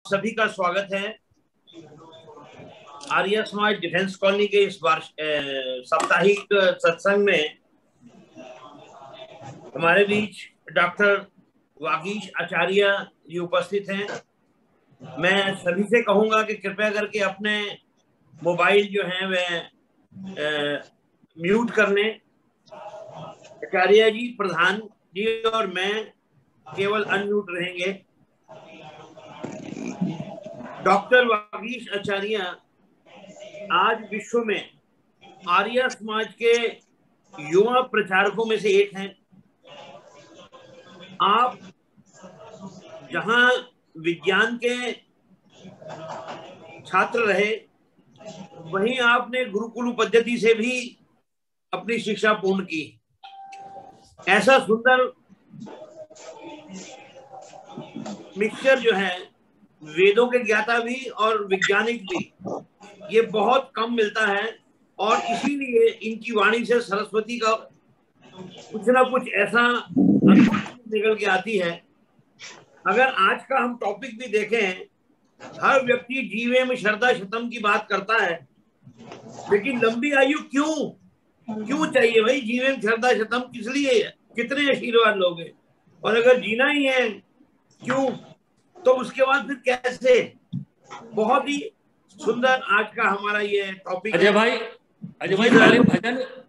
सभी का स्वागत है आर्य समाज डिफेंस कॉलोनी के इस साप्ताहिक सत्संग में। हमारे बीच डॉक्टर वागीश आचार्य जी उपस्थित हैं। मैं सभी से कहूंगा कि कृपया करके अपने मोबाइल जो हैं वे म्यूट कर लें। आचार्य जी, प्रधान जी और मैं केवल अनम्यूट रहेंगे। डॉक्टर वागीश आचार्य आज विश्व में आर्य समाज के युवा प्रचारकों में से एक हैं। आप जहां विज्ञान के छात्र रहे, वहीं आपने गुरुकुल पद्धति से भी अपनी शिक्षा पूर्ण की। ऐसा सुंदर मिक्सचर जो है, वेदों के ज्ञाता भी और वैज्ञानिक भी, ये बहुत कम मिलता है। और इसीलिए इनकी वाणी से सरस्वती का कुछ ना कुछ ऐसा निकल के आती है। अगर आज का हम टॉपिक भी देखें, हर व्यक्ति जीवेम श्रद्धा शतम की बात करता है, लेकिन लंबी आयु क्यों चाहिए भाई? जीवेम श्रद्धा शतम किस लिए? कितने आशीर्वाद लोगे? और अगर जीना ही है क्यों, तो उसके बाद फिर कैसे? बहुत ही सुंदर आज का हमारा ये टॉपिक है। अजय भाई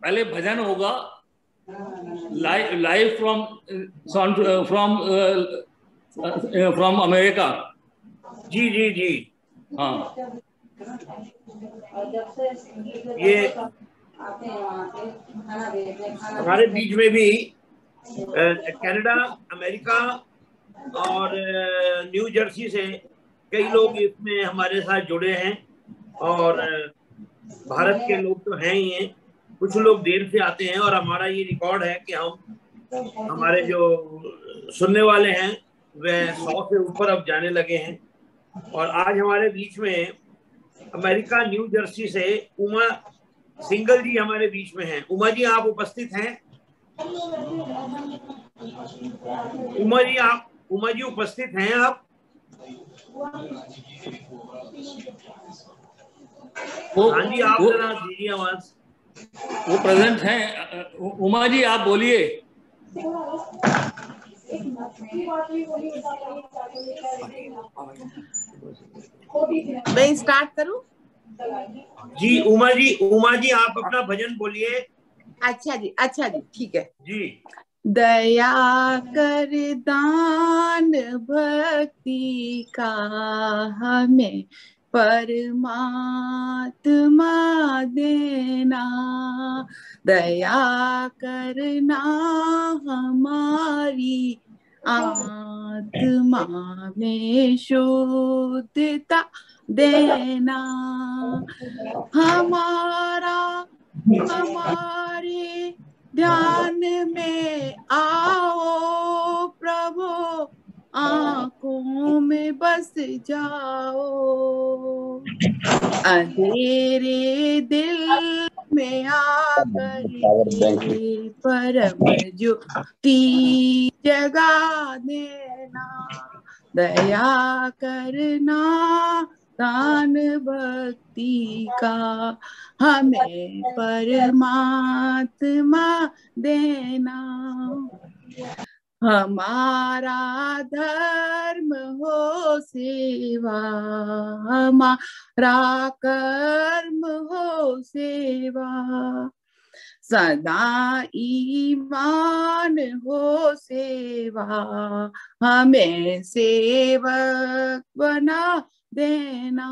पहले भजन होगा लाइव फ्रॉम अमेरिका। जी जी जी, हाँ, ये हमारे बीच में भी कनाडा, अमेरिका और न्यू जर्सी से कई लोग इसमें हमारे साथ जुड़े हैं। और भारत के लोग तो हैं ही हैं, कुछ लोग देर से आते हैं। और हमारा ये रिकॉर्ड है कि हमारे जो सुनने वाले हैं वह 100 से ऊपर अब जाने लगे हैं। और आज हमारे बीच में अमेरिका न्यू जर्सी से उमा सिंगल जी हमारे बीच में हैं। उमा जी, आप उपस्थित हैं? उमा जी उपस्थित हैं आप? हाँ जी, आप जरा दीजिए आवाज। वो प्रेजेंट हैं। उमा जी, आप बोलिए। मैं स्टार्ट करूं? जी उमा जी आप अपना भजन बोलिए। अच्छा जी, ठीक है जी। दया कर दान भक्ति का हमें परमात्मा देना, दया करना हमारी आत्मा में शुद्धता देना, हमारे ध्यान में आओ प्रभु, आंखों में बस जाओ, अंधेरे दिल में आकर परम ज्योति जगा देना, दया करना दान भक्ति का हमें परमात्मा देना, हमारा धर्म हो सेवा, हमारा कर्म हो सेवा, सदा ईमान हो सेवा, हमें सेवक बना देना,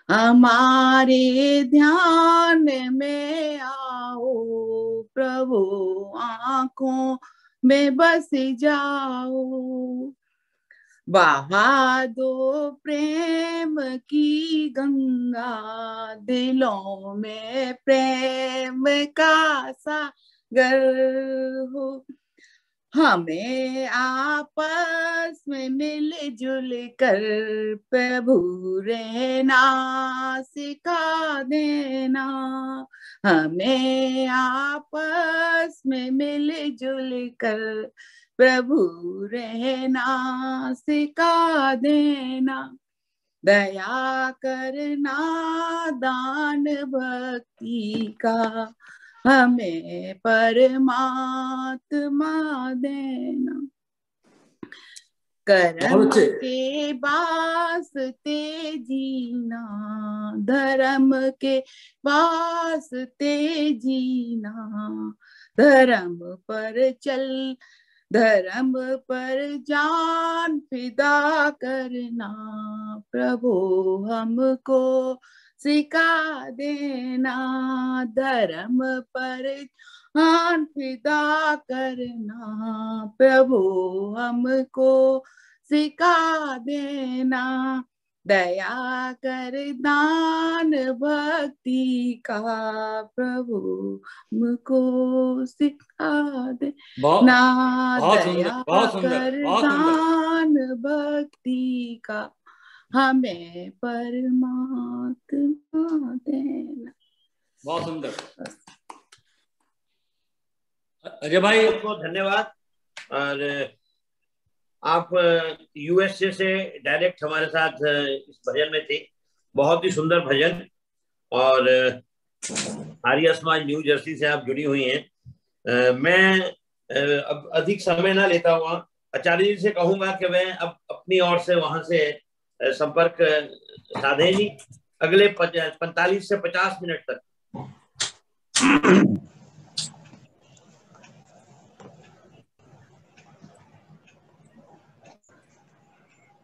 हमारे ध्यान में आओ प्रभु, आंखों में बस जाओ, बहा दो प्रेम की गंगा, दिलों में प्रेम का सागर हो, हमें आपस में मिलजुल कर प्रभु रहना सिखा देना, हमें आपस में मिलजुल कर प्रभु रहना सिखा देना, दया करना दान भक्ति का, हमें परमात्मा देना। कर्म के वास्ते जीना, धर्म के वास्ते जीना, धर्म पर चल, धर्म पर जान फिदा करना, प्रभु हमको सिखा देना, धर्म पर जान फिदा करना, प्रभु हमको सिखा देना, दया कर दान भक्ति का, प्रभु हमको सिखा दे ना, दया कर दान भक्ति का, हमें परमात्मा देना। बहुत सुंदर। अजय भाई आपको धन्यवाद। और आप यूएसए से डायरेक्ट हमारे साथ इस भजन में थे, बहुत ही सुंदर भजन। और आर्य समाज न्यू जर्सी से आप जुड़ी हुई हैं। मैं अब अधिक समय ना लेता हुआ आचार्य जी से कहूंगा कि वह अब अपनी ओर से वहां से संपर्क साधे जी अगले 45 से 50 मिनट तक।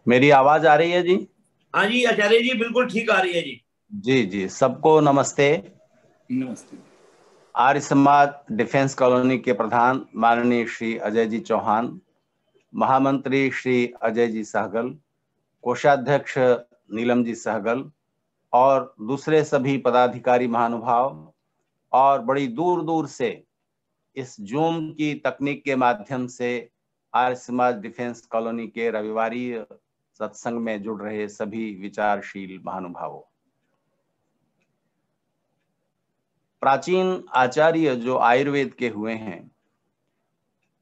मेरी आवाज आ रही है जी? हाँ जी आचार्य जी, बिल्कुल ठीक आ रही है जी। जी जी, सबको नमस्ते। नमस्ते। आर्य समाज डिफेंस कॉलोनी के प्रधान माननीय श्री अजय जी चौहान, महामंत्री श्री अजय जी सहगल, कोषाध्यक्ष नीलम जी सहगल और दूसरे सभी पदाधिकारी महानुभाव, और बड़ी दूर दूर से इस जूम की तकनीक के माध्यम से आर्य समाज डिफेंस कॉलोनी के रविवारी सत्संग में जुड़ रहे सभी विचारशील महानुभावों। प्राचीन आचार्य जो आयुर्वेद के हुए हैं,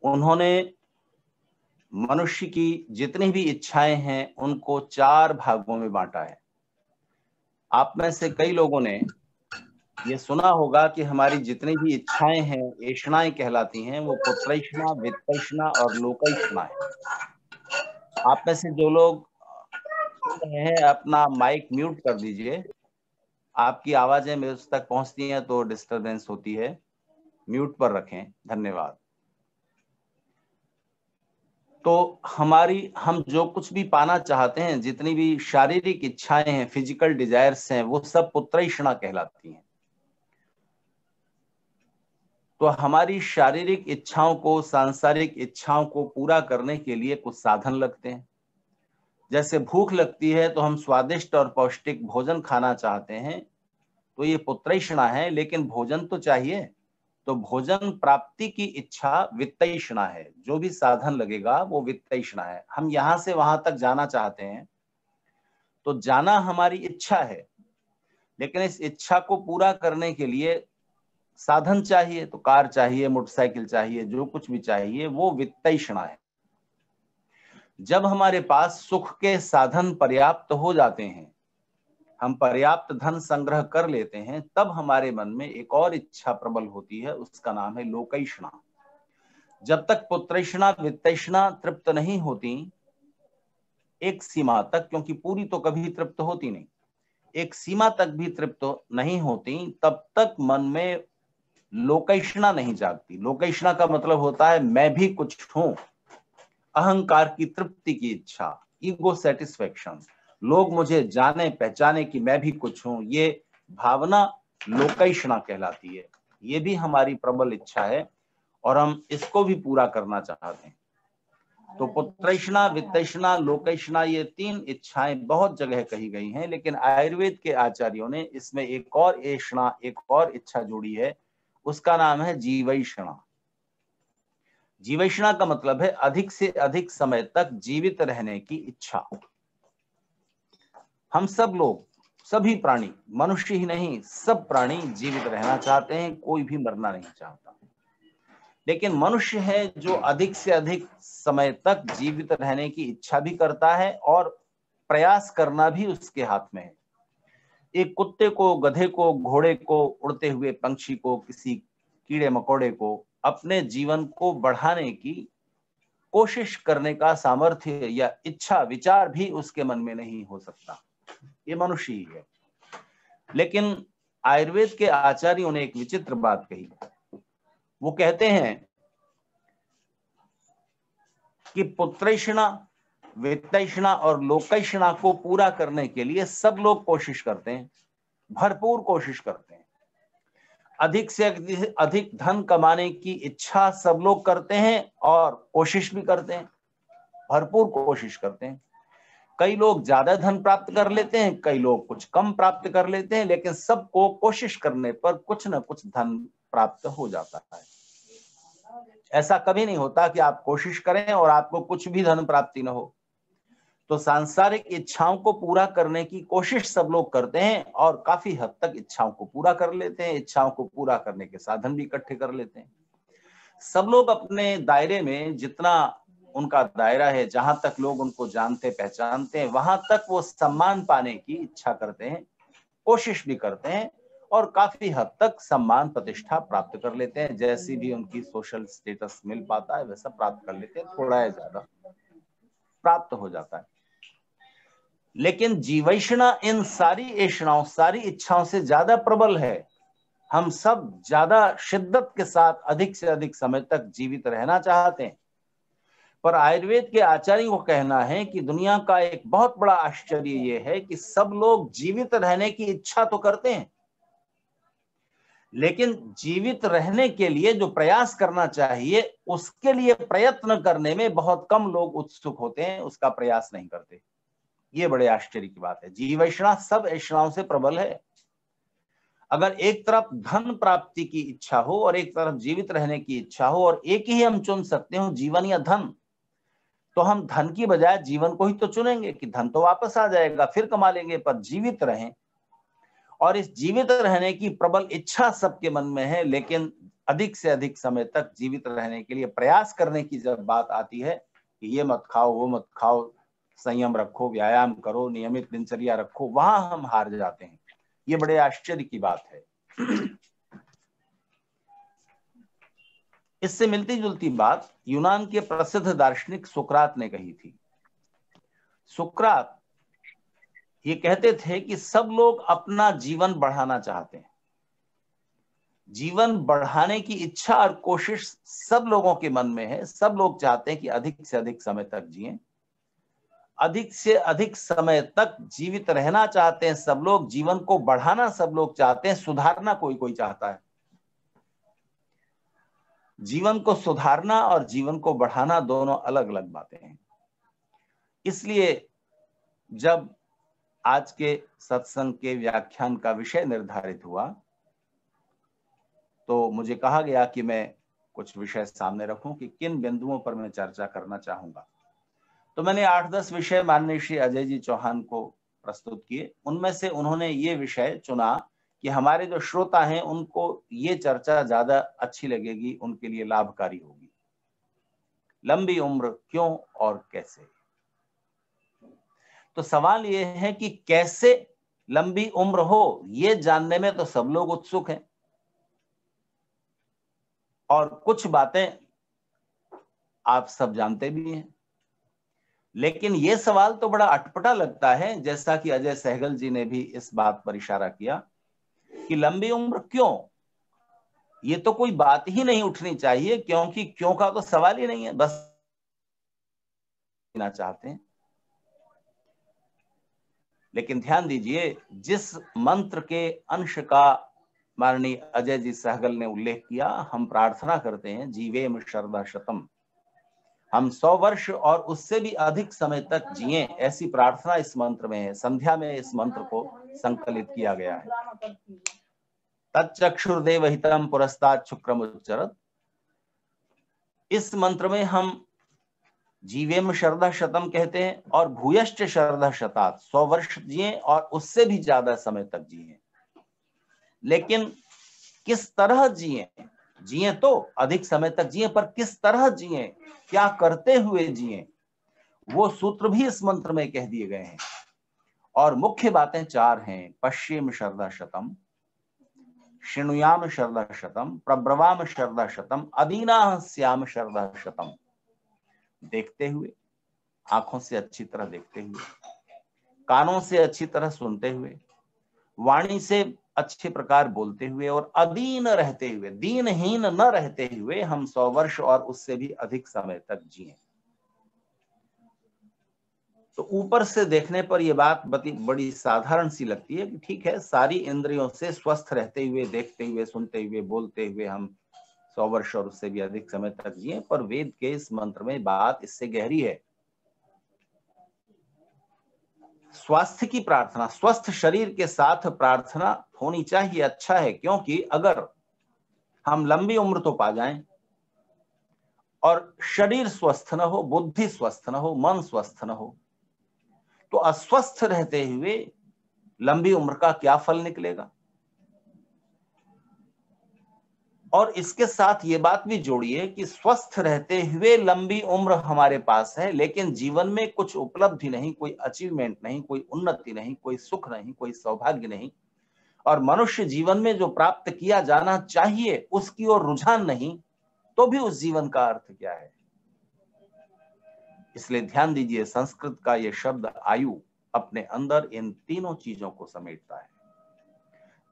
उन्होंने मनुष्य की जितनी भी इच्छाएं हैं उनको 4 भागों में बांटा है। आप में से कई लोगों ने ये सुना होगा कि हमारी जितनी भी इच्छाएं हैं, ऐषणाएं कहलाती हैं, वो पुत्रैषणा, वित्तैषणा और लोकैषणा है। आप में से जो लोग सुन रहे हैं, अपना माइक म्यूट कर दीजिए। आपकी आवाजें मेरे तक पहुंचती हैं तो डिस्टरबेंस होती है, म्यूट पर रखें, धन्यवाद। तो हम जो कुछ भी पाना चाहते हैं, जितनी भी शारीरिक इच्छाएं हैं, फिजिकल डिजायर्स हैं, वो सब पुत्रैषणा कहलाती हैं। तो हमारी शारीरिक इच्छाओं को, सांसारिक इच्छाओं को पूरा करने के लिए कुछ साधन लगते हैं। जैसे भूख लगती है तो हम स्वादिष्ट और पौष्टिक भोजन खाना चाहते हैं, तो ये पुत्रैषणा है, लेकिन भोजन तो चाहिए। तो भोजन प्राप्ति की इच्छा वित्तैषणा है। जो भी साधन लगेगा वो वित्तैषणा है। हम यहां से वहां तक जाना चाहते हैं, तो जाना हमारी इच्छा है, लेकिन इस इच्छा को पूरा करने के लिए साधन चाहिए। तो कार चाहिए, मोटरसाइकिल चाहिए, जो कुछ भी चाहिए वो वित्तैषणा है। जब हमारे पास सुख के साधन पर्याप्त हो जाते हैं, हम पर्याप्त धन संग्रह कर लेते हैं, तब हमारे मन में एक और इच्छा प्रबल होती है, उसका नाम है लोकैषणा। जब तक पुत्रैषणा, वित्तैषणा तृप्त नहीं होती, एक सीमा तक, क्योंकि पूरी तो कभी तृप्त होती नहीं, एक सीमा तक भी तृप्त नहीं होती, तब तक मन में लोकैषणा नहीं जागती। लोकैषणा का मतलब होता है मैं भी कुछ हूं, अहंकार की तृप्ति की इच्छा, ईगो सेटिस्फेक्शन, लोग मुझे जाने पहचाने कि मैं भी कुछ हूं, ये भावना लोकैषणा कहलाती है। ये भी हमारी प्रबल इच्छा है और हम इसको भी पूरा करना चाहते हैं। तो पुत्रैषणा, वित्तैषणा, लोकैषणा, ये 3 इच्छाएं बहुत जगह कही गई हैं, लेकिन आयुर्वेद के आचार्यों ने इसमें एक और ऐषणा, एक और इच्छा जोड़ी है, उसका नाम है जीवैषणा। जीवैषणा का मतलब है अधिक से अधिक समय तक जीवित रहने की इच्छा। हम सब लोग, सभी प्राणी, मनुष्य ही नहीं, सब प्राणी जीवित रहना चाहते हैं, कोई भी मरना नहीं चाहता। लेकिन मनुष्य है जो अधिक से अधिक समय तक जीवित रहने की इच्छा भी करता है और प्रयास करना भी उसके हाथ में है। एक कुत्ते को, गधे को, घोड़े को, उड़ते हुए पंछी को, किसी कीड़े मकोड़े को अपने जीवन को बढ़ाने की कोशिश करने का सामर्थ्य या इच्छा, विचार भी उसके मन में नहीं हो सकता। ये मनुष्य ही है। लेकिन आयुर्वेद के आचार्यों ने एक विचित्र बात कही। वो कहते हैं कि पुत्रैषणा, वित्तैषणा और लोकैषणा को पूरा करने के लिए सब लोग कोशिश करते हैं, भरपूर कोशिश करते हैं। अधिक से अधिक धन कमाने की इच्छा सब लोग करते हैं और कोशिश भी करते हैं, भरपूर कोशिश करते हैं। कई लोग ज्यादा धन प्राप्त कर लेते हैं, कई लोग कुछ कम प्राप्त कर लेते हैं, लेकिन सबको कोशिश करने पर कुछ न कुछ धन प्राप्त हो जाता है। ऐसा कभी नहीं होता कि आप कोशिश करें और आपको कुछ भी धन प्राप्ति न हो। तो सांसारिक इच्छाओं को पूरा करने की कोशिश सब लोग करते हैं और काफी हद तक इच्छाओं को पूरा कर लेते हैं। इच्छाओं को पूरा करने के साधन भी इकट्ठे कर लेते हैं। सब लोग अपने दायरे में, जितना उनका दायरा है, जहां तक लोग उनको जानते पहचानते हैं, वहां तक वो सम्मान पाने की इच्छा करते हैं, कोशिश भी करते हैं और काफी हद तक सम्मान प्रतिष्ठा प्राप्त कर लेते हैं। जैसी भी उनकी सोशल स्टेटस मिल पाता है वैसा प्राप्त कर लेते हैं, थोड़ा या ज्यादा प्राप्त हो जाता है। लेकिन जीवैषणा इन सारी ऐषणाओं, सारी इच्छाओं से ज्यादा प्रबल है। हम सब ज्यादा शिद्दत के साथ अधिक से अधिक समय तक जीवित रहना चाहते हैं। पर आयुर्वेद के आचार्यों को कहना है कि दुनिया का एक बहुत बड़ा आश्चर्य यह है कि सब लोग जीवित रहने की इच्छा तो करते हैं, लेकिन जीवित रहने के लिए जो प्रयास करना चाहिए उसके लिए प्रयत्न करने में बहुत कम लोग उत्सुक होते हैं, उसका प्रयास नहीं करते। ये बड़े आश्चर्य की बात है। जीवैषणा सब ऐषणाओं से प्रबल है। अगर एक तरफ धन प्राप्ति की इच्छा हो और एक तरफ जीवित रहने की इच्छा हो और एक ही हम चुन सकते हो, जीवन या धन, तो हम धन की बजाय जीवन को ही तो चुनेंगे कि धन तो वापस आ जाएगा, फिर कमा लेंगे, पर जीवित रहें। और इस जीवित रहने की प्रबल इच्छा सबके मन में है, लेकिन अधिक से अधिक समय तक जीवित रहने के लिए प्रयास करने की जब बात आती है कि ये मत खाओ, वो मत खाओ, संयम रखो, व्यायाम करो, नियमित दिनचर्या रखो, वहां हम हार जाते हैं। ये बड़े आश्चर्य की बात है। इससे मिलती जुलती बात यूनान के प्रसिद्ध दार्शनिक सुकरात ने कही थी। सुकरात ये कहते थे कि सब लोग अपना जीवन बढ़ाना चाहते हैं। जीवन बढ़ाने की इच्छा और कोशिश सब लोगों के मन में है। सब लोग चाहते हैं कि अधिक से अधिक समय तक जिएं, अधिक से अधिक समय तक जीवित रहना चाहते हैं। सब लोग जीवन को बढ़ाना सब लोग चाहते हैं, सुधारना कोई कोई चाहता है। जीवन को सुधारना और जीवन को बढ़ाना दोनों अलग अलग बातें हैं। इसलिए जब आज के सत्संग के व्याख्यान का विषय निर्धारित हुआ तो मुझे कहा गया कि मैं कुछ विषय सामने रखूं कि किन बिंदुओं पर मैं चर्चा करना चाहूंगा। तो मैंने 8-10 विषय माननीय श्री अजय जी चौहान को प्रस्तुत किए। उनमें से उन्होंने ये विषय चुना कि हमारे जो श्रोता हैं उनको ये चर्चा ज्यादा अच्छी लगेगी, उनके लिए लाभकारी होगी। लंबी उम्र क्यों और कैसे। तो सवाल ये है कि कैसे लंबी उम्र हो, ये जानने में तो सब लोग उत्सुक हैं और कुछ बातें आप सब जानते भी हैं। लेकिन ये सवाल तो बड़ा अटपटा लगता है, जैसा कि अजय सहगल जी ने भी इस बात पर इशारा किया कि लंबी उम्र क्यों। ये तो कोई बात ही नहीं उठनी चाहिए, क्योंकि क्यों का तो सवाल ही नहीं है, बस ना चाहते हैं। लेकिन ध्यान दीजिए, जिस मंत्र के अंश का माननीय अजय जी सहगल ने उल्लेख किया, हम प्रार्थना करते हैं जीवेम शरदा शतम, हम 100 वर्ष और उससे भी अधिक समय तक जिए, ऐसी प्रार्थना इस मंत्र में है। संध्या में इस मंत्र को संकलित किया गया है। तच्चक्षुर्देव हितम पुरस्तात् शुक्रम उच्चरत। इस मंत्र में हम जीवेम शरदा शतम कहते हैं और भूयश्च शरदा शतात, 100 वर्ष जिए और उससे भी ज्यादा समय तक जिए। लेकिन किस तरह जिए, जिए तो अधिक समय तक जिए, पर किस तरह जिए, क्या करते हुए जिए, वो सूत्र भी इस मंत्र में कह दिए गए हैं। और मुख्य बातें 4 हैं। पश्येम शरदा शतम, शृणुयाम शरदा शतम, प्रब्रवाम शरदा शतम, अदीना स्याम शरदा शतम। देखते हुए, आंखों से अच्छी तरह देखते हुए, कानों से अच्छी तरह सुनते हुए, वाणी से अच्छे प्रकार बोलते हुए, और अदीन रहते हुए, दीनहीन न रहते हुए हम 100 वर्ष और उससे भी अधिक समय तक जिए। तो ऊपर से देखने पर यह बात बड़ी साधारण सी लगती है कि ठीक है, सारी इंद्रियों से स्वस्थ रहते हुए, देखते हुए, सुनते हुए, बोलते हुए हम 100 वर्ष और उससे भी अधिक समय तक जिए। पर वेद के इस मंत्र में बात इससे गहरी है। स्वास्थ्य की प्रार्थना, स्वस्थ शरीर के साथ प्रार्थना होनी चाहिए, अच्छा है, क्योंकि अगर हम लंबी उम्र तो पा जाएं और शरीर स्वस्थ न हो, बुद्धि स्वस्थ न हो, मन स्वस्थ न हो, तो अस्वस्थ रहते हुए लंबी उम्र का क्या फल निकलेगा। और इसके साथ ये बात भी जोड़िए कि स्वस्थ रहते हुए लंबी उम्र हमारे पास है, लेकिन जीवन में कुछ उपलब्धि नहीं, कोई अचीवमेंट नहीं, कोई उन्नति नहीं, कोई सुख नहीं, कोई सौभाग्य नहीं, और मनुष्य जीवन में जो प्राप्त किया जाना चाहिए उसकी ओर रुझान नहीं, तो भी उस जीवन का अर्थ क्या है। इसलिए ध्यान दीजिए, संस्कृत का यह शब्द आयु अपने अंदर इन तीनों चीजों को समेटता है।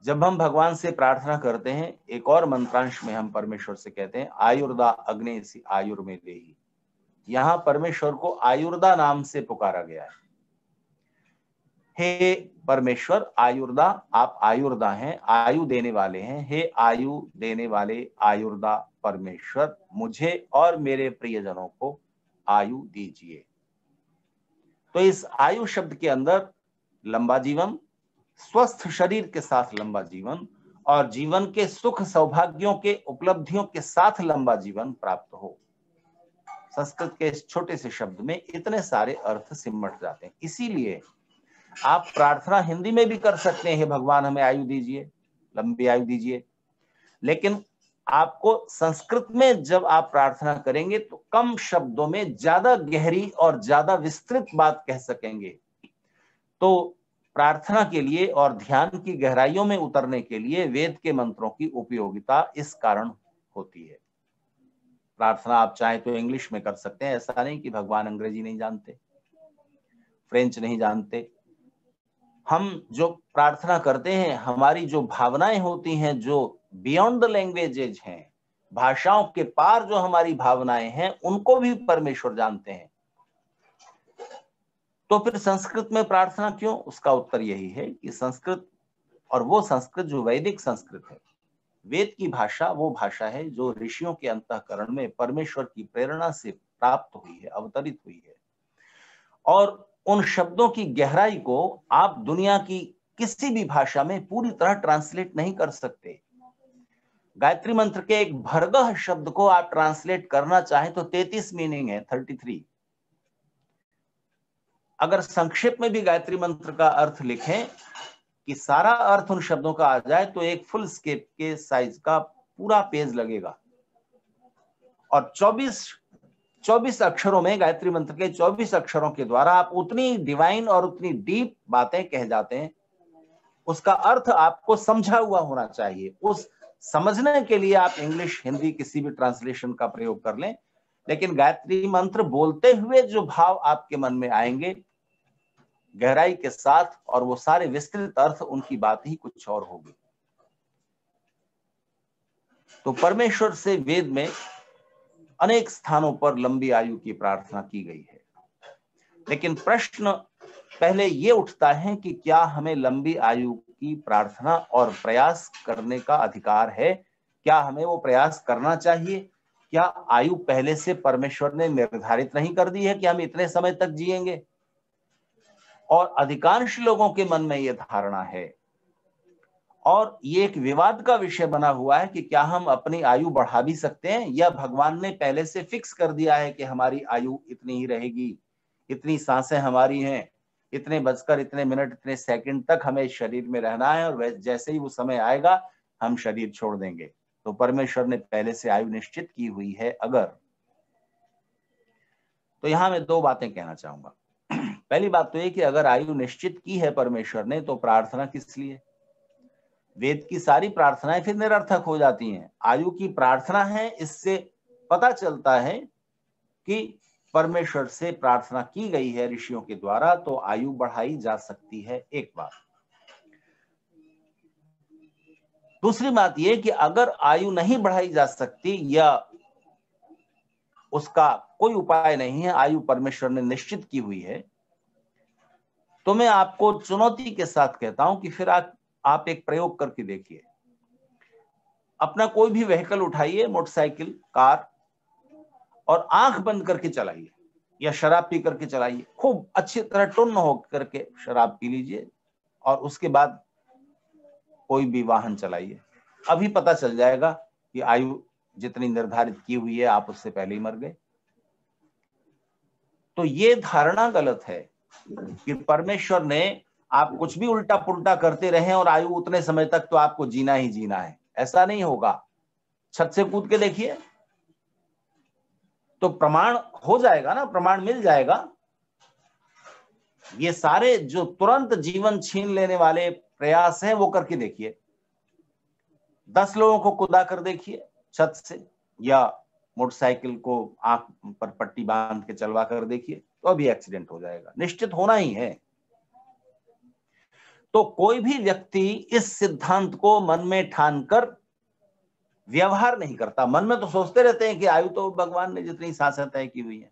जब हम भगवान से प्रार्थना करते हैं, एक और मंत्रांश में हम परमेश्वर से कहते हैं आयुर्दा अग्नेसी आयुर्मेदेहि। यहां परमेश्वर को आयुर्दा नाम से पुकारा गया है। हे परमेश्वर आयुर्दा, आप आयुर्दा हैं, आयु देने वाले हैं। हे आयु देने वाले आयुर्दा परमेश्वर, मुझे और मेरे प्रियजनों को आयु दीजिए। तो इस आयु शब्द के अंदर लंबा जीवन, स्वस्थ शरीर के साथ लंबा जीवन, और जीवन के सुख सौभाग्यों के उपलब्धियों के साथ लंबा जीवन प्राप्त हो। संस्कृत के इस छोटे से शब्द में इतने सारे अर्थ सिमट जाते हैं। इसीलिए आप प्रार्थना हिंदी में भी कर सकते हैं, भगवान हमें आयु दीजिए, लंबी आयु दीजिए, लेकिन आपको संस्कृत में जब आप प्रार्थना करेंगे तो कम शब्दों में ज्यादा गहरी और ज्यादा विस्तृत बात कह सकेंगे। तो प्रार्थना के लिए और ध्यान की गहराइयों में उतरने के लिए वेद के मंत्रों की उपयोगिता इस कारण होती है। प्रार्थना आप चाहें तो इंग्लिश में कर सकते हैं, ऐसा नहीं कि भगवान अंग्रेजी नहीं जानते, फ्रेंच नहीं जानते। हम जो प्रार्थना करते हैं, हमारी जो भावनाएं होती हैं, जो बियॉन्ड द लैंग्वेजेज हैं, भाषाओं के पार जो हमारी भावनाएं हैं, उनको भी परमेश्वर जानते हैं। तो फिर संस्कृत में प्रार्थना क्यों? उसका उत्तर यही है कि संस्कृत, और वो संस्कृत जो वैदिक संस्कृत है, वेद की भाषा वो भाषा है जो ऋषियों के अंतःकरण में परमेश्वर की प्रेरणा से प्राप्त हुई है, अवतरित हुई है। और उन शब्दों की गहराई को आप दुनिया की किसी भी भाषा में पूरी तरह ट्रांसलेट नहीं कर सकते। गायत्री मंत्र के एक भरगह शब्द को आप ट्रांसलेट करना चाहें तो 33 मीनिंग है, 33। अगर संक्षेप में भी गायत्री मंत्र का अर्थ लिखें कि सारा अर्थ उन शब्दों का आ जाए, तो एक फुल स्केप के साइज का पूरा पेज लगेगा। और 24 अक्षरों में, गायत्री मंत्र के 24 अक्षरों के द्वारा आप उतनी डिवाइन और उतनी डीप बातें कह जाते हैं। उसका अर्थ आपको समझा हुआ होना चाहिए। उस समझने के लिए आप इंग्लिश, हिंदी किसी भी ट्रांसलेशन का प्रयोग कर लें, लेकिन गायत्री मंत्र बोलते हुए जो भाव आपके मन में आएंगे गहराई के साथ, और वो सारे विस्तृत अर्थ, उनकी बात ही कुछ और होगी। तो परमेश्वर से वेद में अनेक स्थानों पर लंबी आयु की प्रार्थना की गई है। लेकिन प्रश्न पहले ये उठता है कि क्या हमें लंबी आयु की प्रार्थना और प्रयास करने का अधिकार है? क्या हमें वो प्रयास करना चाहिए? क्या आयु पहले से परमेश्वर ने निर्धारित नहीं कर दी है कि हम इतने समय तक जिएंगे? और अधिकांश लोगों के मन में यह धारणा है, और ये एक विवाद का विषय बना हुआ है कि क्या हम अपनी आयु बढ़ा भी सकते हैं, या भगवान ने पहले से फिक्स कर दिया है कि हमारी आयु इतनी ही रहेगी, इतनी सांसें हमारी हैं, इतने बजकर इतने मिनट, इतने सेकंड तक हमें शरीर में रहना है, और जैसे ही वो समय आएगा हम शरीर छोड़ देंगे। तो तो परमेश्वर ने पहले से आयु निश्चित की हुई है अगर, तो यहां मैं दो बातें कहना चाहूंगा। पहली बात तो ये कि अगर आयु निश्चित की है परमेश्वर ने तो प्रार्थना किस लिए? वेद की सारी प्रार्थनाएं फिर निरर्थक हो जाती हैं। आयु की प्रार्थना है, इससे पता चलता है कि परमेश्वर से प्रार्थना की गई है ऋषियों के द्वारा, तो आयु बढ़ाई जा सकती है, एक बात। दूसरी बात यह कि अगर आयु नहीं बढ़ाई जा सकती या उसका कोई उपाय नहीं है, आयु परमेश्वर ने निश्चित की हुई है, तो मैं आपको चुनौती के साथ कहता हूं कि फिर आप एक प्रयोग करके देखिए। अपना कोई भी व्हीकल उठाइए, मोटरसाइकिल, कार, और आंख बंद करके चलाइए या शराब पी करके चलाइए। खूब अच्छी तरह टुन्न हो करके शराब पी लीजिए और उसके बाद कोई भी वाहन चलाइए। अभी पता चल जाएगा कि आयु जितनी निर्धारित की हुई है आप उससे पहले ही मर गए। तो ये धारणा गलत है कि परमेश्वर ने आप कुछ भी उल्टा पुल्टा करते रहे और आयु उतने समय तक तो आपको जीना ही जीना है। ऐसा नहीं होगा। छत से कूद के देखिए तो प्रमाण हो जाएगा ना, प्रमाण मिल जाएगा। ये सारे जो तुरंत जीवन छीन लेने वाले प्रयास हैं वो करके देखिए। 10 लोगों को कूदा कर देखिए छत से, या मोटरसाइकिल को आंख पर पट्टी बांध के चलवा कर देखिए, तो अभी एक्सीडेंट हो जाएगा, निश्चित होना ही है। तो कोई भी व्यक्ति इस सिद्धांत को मन में ठानकर व्यवहार नहीं करता। मन में तो सोचते रहते हैं कि आयु तो भगवान ने जितनी सांसें तय की हुई है,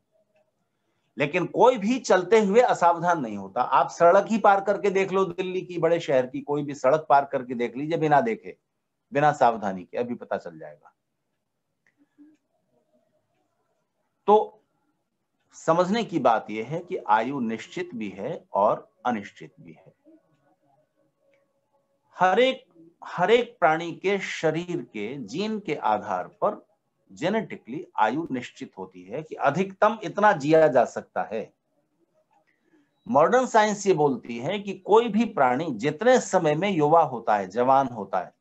लेकिन कोई भी चलते हुए असावधान नहीं होता। आप सड़क ही पार करके देख लो, दिल्ली की, बड़े शहर की कोई भी सड़क पार करके देख लीजिए बिना देखे, बिना सावधानी के, अभी पता चल जाएगा। तो समझने की बात यह है कि आयु निश्चित भी है और अनिश्चित भी है। हर एक प्राणी के शरीर के जीन के आधार पर जेनेटिकली आयु निश्चित होती है कि अधिकतम इतना जिया जा सकता है। मॉडर्न साइंस ये बोलती है कि कोई भी प्राणी जितने समय में युवा होता है, जवान होता है,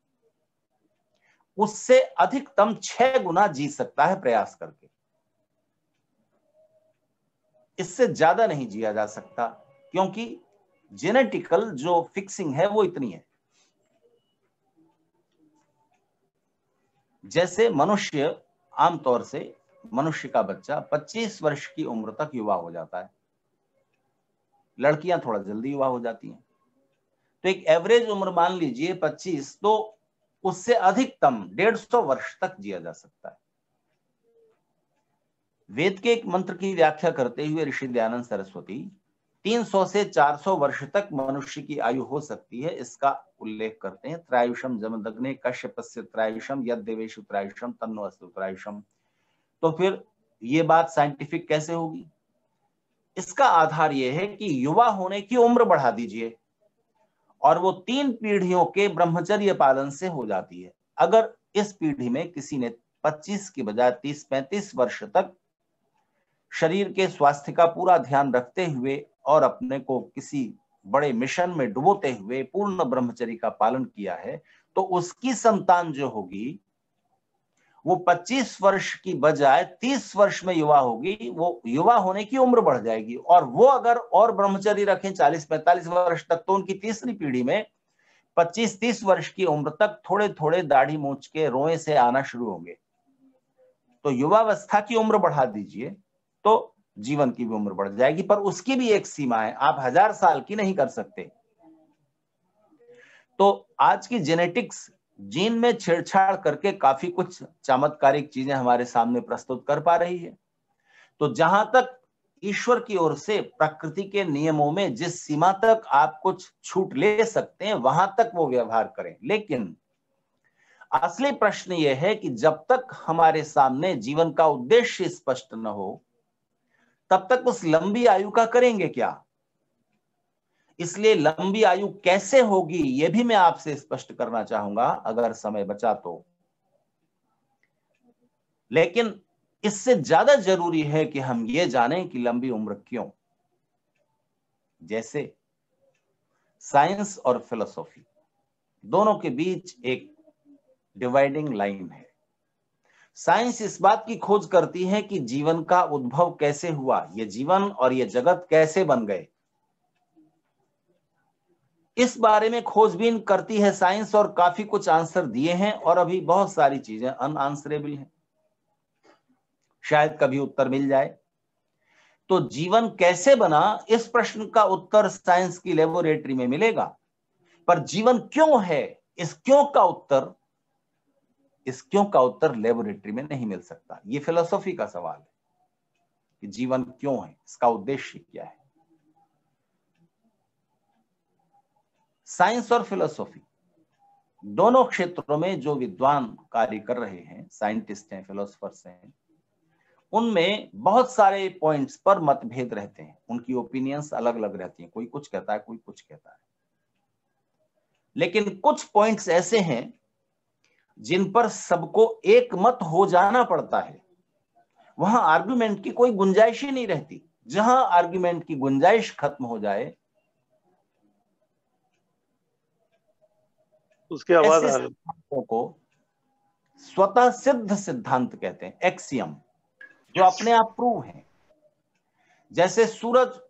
उससे अधिकतम 6 गुना जी सकता है प्रयास करके। इससे ज्यादा नहीं जिया जा सकता, क्योंकि जेनेटिकल जो फिक्सिंग है वो इतनी है। जैसे मनुष्य, आमतौर से मनुष्य का बच्चा 25 वर्ष की उम्र तक युवा हो जाता है, लड़कियां थोड़ा जल्दी युवा हो जाती हैं। तो एक एवरेज उम्र मान लीजिए 25, तो उससे अधिकतम 150 वर्ष तक जिया जा सकता है। वेद के एक मंत्र की व्याख्या करते हुए ऋषि दयानंद सरस्वती 300 से 400 वर्ष तक मनुष्य की आयु हो सकती है, इसका उल्लेख करते हैं। त्रायुषम जमदग्ने कश्यपस्य त्रायुषम यद देवेषु त्रायुषम तन्नो अस्तु त्रायुषम। तो फिर ये बात साइंटिफिक कैसे होगी? इसका आधार यह है कि युवा होने की उम्र बढ़ा दीजिए और वो 3 पीढ़ियों के ब्रह्मचर्य पालन से हो जाती है। अगर इस पीढ़ी में किसी ने 25 की बजाय 30-35 वर्ष तक शरीर के स्वास्थ्य का पूरा ध्यान रखते हुए और अपने को किसी बड़े मिशन में डुबोते हुए पूर्ण ब्रह्मचर्य का पालन किया है, तो उसकी संतान जो होगी वो 25 वर्ष की बजाय 30 वर्ष में युवा होगी। वो युवा होने की उम्र बढ़ जाएगी और वो अगर और ब्रह्मचर्य रखें 40-45 वर्ष तक, तो उनकी तीसरी पीढ़ी में 25-30 वर्ष की उम्र तक थोड़े थोड़े दाढ़ी मूंछ के रोए से आना शुरू होंगे। तो युवावस्था की उम्र बढ़ा दीजिए तो जीवन की भी उम्र बढ़ जाएगी, पर उसकी भी एक सीमा है। आप 1000 साल की नहीं कर सकते। तो आज की जेनेटिक्स जीन में छेड़छाड़ करके काफी कुछ चमत्कारिक चीजें हमारे सामने प्रस्तुत कर पा रही है। तो जहां तक ईश्वर की ओर से प्रकृति के नियमों में जिस सीमा तक आप कुछ छूट ले सकते हैं, वहां तक वो व्यवहार करें। लेकिन असली प्रश्न यह है कि जब तक हमारे सामने जीवन का उद्देश्य स्पष्ट न हो, तब तक उस लंबी आयु का करेंगे क्या? इसलिए लंबी आयु कैसे होगी यह भी मैं आपसे स्पष्ट करना चाहूंगा, अगर समय बचा तो। लेकिन इससे ज्यादा जरूरी है कि हम ये जानें कि लंबी उम्र क्यों। जैसे साइंस और फिलोसॉफी दोनों के बीच एक डिवाइडिंग लाइन है। साइंस इस बात की खोज करती है कि जीवन का उद्भव कैसे हुआ, ये जीवन और ये जगत कैसे बन गए, इस बारे में खोजबीन करती है साइंस, और काफी कुछ आंसर दिए हैं और अभी बहुत सारी चीजें अनआंसरेबल हैं, शायद कभी उत्तर मिल जाए। तो जीवन कैसे बना, इस प्रश्न का उत्तर साइंस की लेबोरेटरी में मिलेगा, पर जीवन क्यों है, इस क्यों का उत्तर लेबोरेटरी में नहीं मिल सकता। ये फिलोसॉफी का सवाल है कि जीवन क्यों है, इसका उद्देश्य क्या है। साइंस और फिलोसॉफी दोनों क्षेत्रों में जो विद्वान कार्य कर रहे हैं, साइंटिस्ट हैं, फिलोसोफर्स हैं, उनमें बहुत सारे पॉइंट्स पर मतभेद रहते हैं, उनकी ओपिनियंस अलग अलग रहती हैं, कोई कुछ कहता है, कोई कुछ कहता है। लेकिन कुछ पॉइंट्स ऐसे हैं जिन पर सबको एक मत हो जाना पड़ता है, वहां आर्गुमेंट की कोई गुंजाइश ही नहीं रहती। जहां आर्गुमेंट की गुंजाइश खत्म हो जाए, उसके आवाज ऐसे सिद्धांतों को स्वतः सिद्ध सिद्धांत कहते हैं, एक्सियम, जो अपने आप प्रूव हैं। जैसे सूरज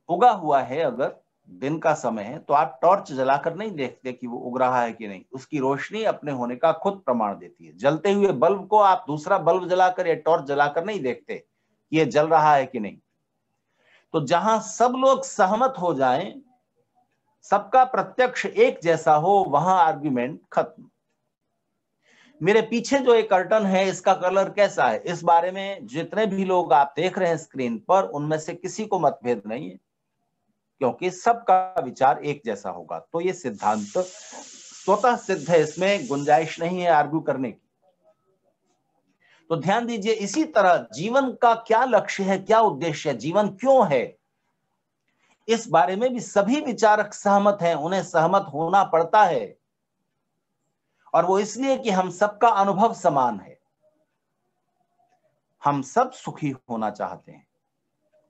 उगा हुआ है, अगर दिन का समय है तो आप टॉर्च जलाकर नहीं देखते कि वो उग रहा है कि नहीं, उसकी रोशनी अपने होने का खुद प्रमाण देती है। जलते हुए बल्ब को आप दूसरा बल्ब जलाकर या टॉर्च जलाकर नहीं देखते कि ये जल रहा है कि नहीं। तो जहां सब लोग सहमत हो जाएं, सबका प्रत्यक्ष एक जैसा हो, वहां आर्गुमेंट खत्म। मेरे पीछे जो एक कर्टन है, इसका कलर कैसा है, इस बारे में जितने भी लोग आप देख रहे हैं स्क्रीन पर, उनमें से किसी को मतभेद नहीं है, क्योंकि सबका विचार एक जैसा होगा। तो ये सिद्धांत स्वतः सिद्ध है, इसमें गुंजाइश नहीं है आर्ग्यू करने की। तो ध्यान दीजिए, इसी तरह जीवन का क्या लक्ष्य है, क्या उद्देश्य है, जीवन क्यों है, इस बारे में भी सभी विचारक सहमत हैं, उन्हें सहमत होना पड़ता है। और वो इसलिए कि हम सबका अनुभव समान है, हम सब सुखी होना चाहते हैं।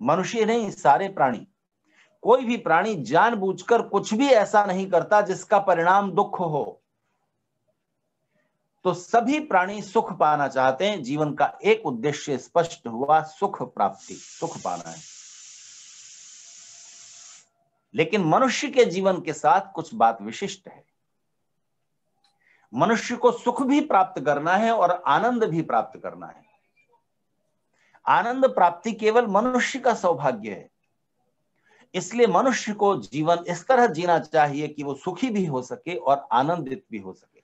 मनुष्य नहीं, सारे प्राणी। कोई भी प्राणी जानबूझकर कुछ भी ऐसा नहीं करता जिसका परिणाम दुख हो। तो सभी प्राणी सुख पाना चाहते हैं। जीवन का एक उद्देश्य स्पष्ट हुआ, सुख प्राप्ति, सुख पाना है। लेकिन मनुष्य के जीवन के साथ कुछ बात विशिष्ट है। मनुष्य को सुख भी प्राप्त करना है और आनंद भी प्राप्त करना है। आनंद प्राप्ति केवल मनुष्य का सौभाग्य है। इसलिए मनुष्य को जीवन इस तरह जीना चाहिए कि वो सुखी भी हो सके और आनंदित भी हो सके।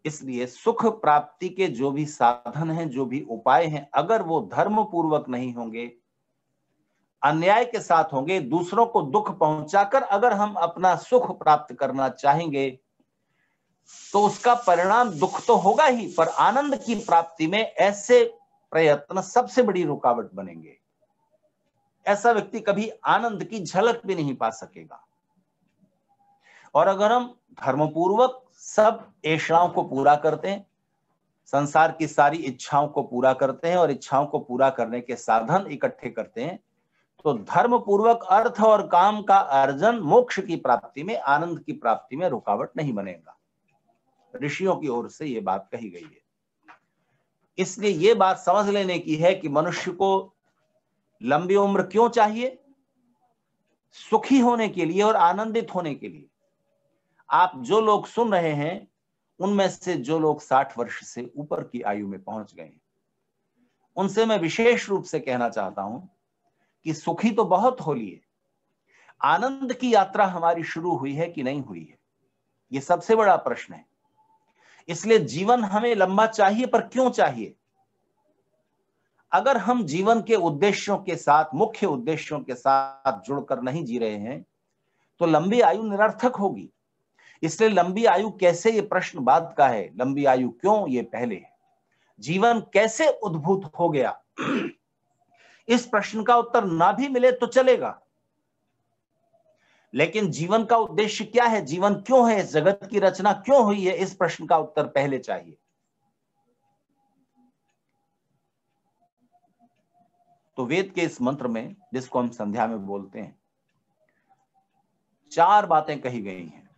इसलिए सुख प्राप्ति के जो भी साधन हैं, जो भी उपाय हैं, अगर वो धर्म पूर्वक नहीं होंगे, अन्याय के साथ होंगे, दूसरों को दुख पहुंचाकर अगर हम अपना सुख प्राप्त करना चाहेंगे, तो उसका परिणाम दुख तो होगा ही, पर आनंद की प्राप्ति में ऐसे प्रयत्न सबसे बड़ी रुकावट बनेंगे। ऐसा व्यक्ति कभी आनंद की झलक भी नहीं पा सकेगा। और अगर हम धर्मपूर्वक सब ऐशाओं को पूरा करते हैं, संसार की सारी इच्छाओं को पूरा करते हैं और इच्छाओं को पूरा करने के साधन इकट्ठे करते हैं, तो धर्मपूर्वक अर्थ और काम का अर्जन मोक्ष की प्राप्ति में, आनंद की प्राप्ति में रुकावट नहीं बनेगा। ऋषियों की ओर से यह बात कही गई है। इसलिए यह बात समझ लेने की है कि मनुष्य को लंबी उम्र क्यों चाहिए? सुखी होने के लिए और आनंदित होने के लिए। आप जो लोग सुन रहे हैं, उनमें से जो लोग 60 वर्ष से ऊपर की आयु में पहुंच गए हैं, उनसे मैं विशेष रूप से कहना चाहता हूं कि सुखी तो बहुत हो लिए, आनंद की यात्रा हमारी शुरू हुई है कि नहीं हुई है, यह सबसे बड़ा प्रश्न है। इसलिए जीवन हमें लंबा चाहिए, पर क्यों चाहिए? अगर हम जीवन के उद्देश्यों के साथ, मुख्य उद्देश्यों के साथ जुड़कर नहीं जी रहे हैं, तो लंबी आयु निरर्थक होगी। इसलिए लंबी आयु कैसे, ये प्रश्न बाद का है। लंबी आयु क्यों, ये पहले है। जीवन कैसे उद्भूत हो गया, इस प्रश्न का उत्तर ना भी मिले तो चलेगा, लेकिन जीवन का उद्देश्य क्या है, जीवन क्यों है, जगत की रचना क्यों हुई है, इस प्रश्न का उत्तर पहले चाहिए। तो वेद के इस मंत्र में, जिसको हम संध्या में बोलते हैं, 4 बातें कही गई हैं।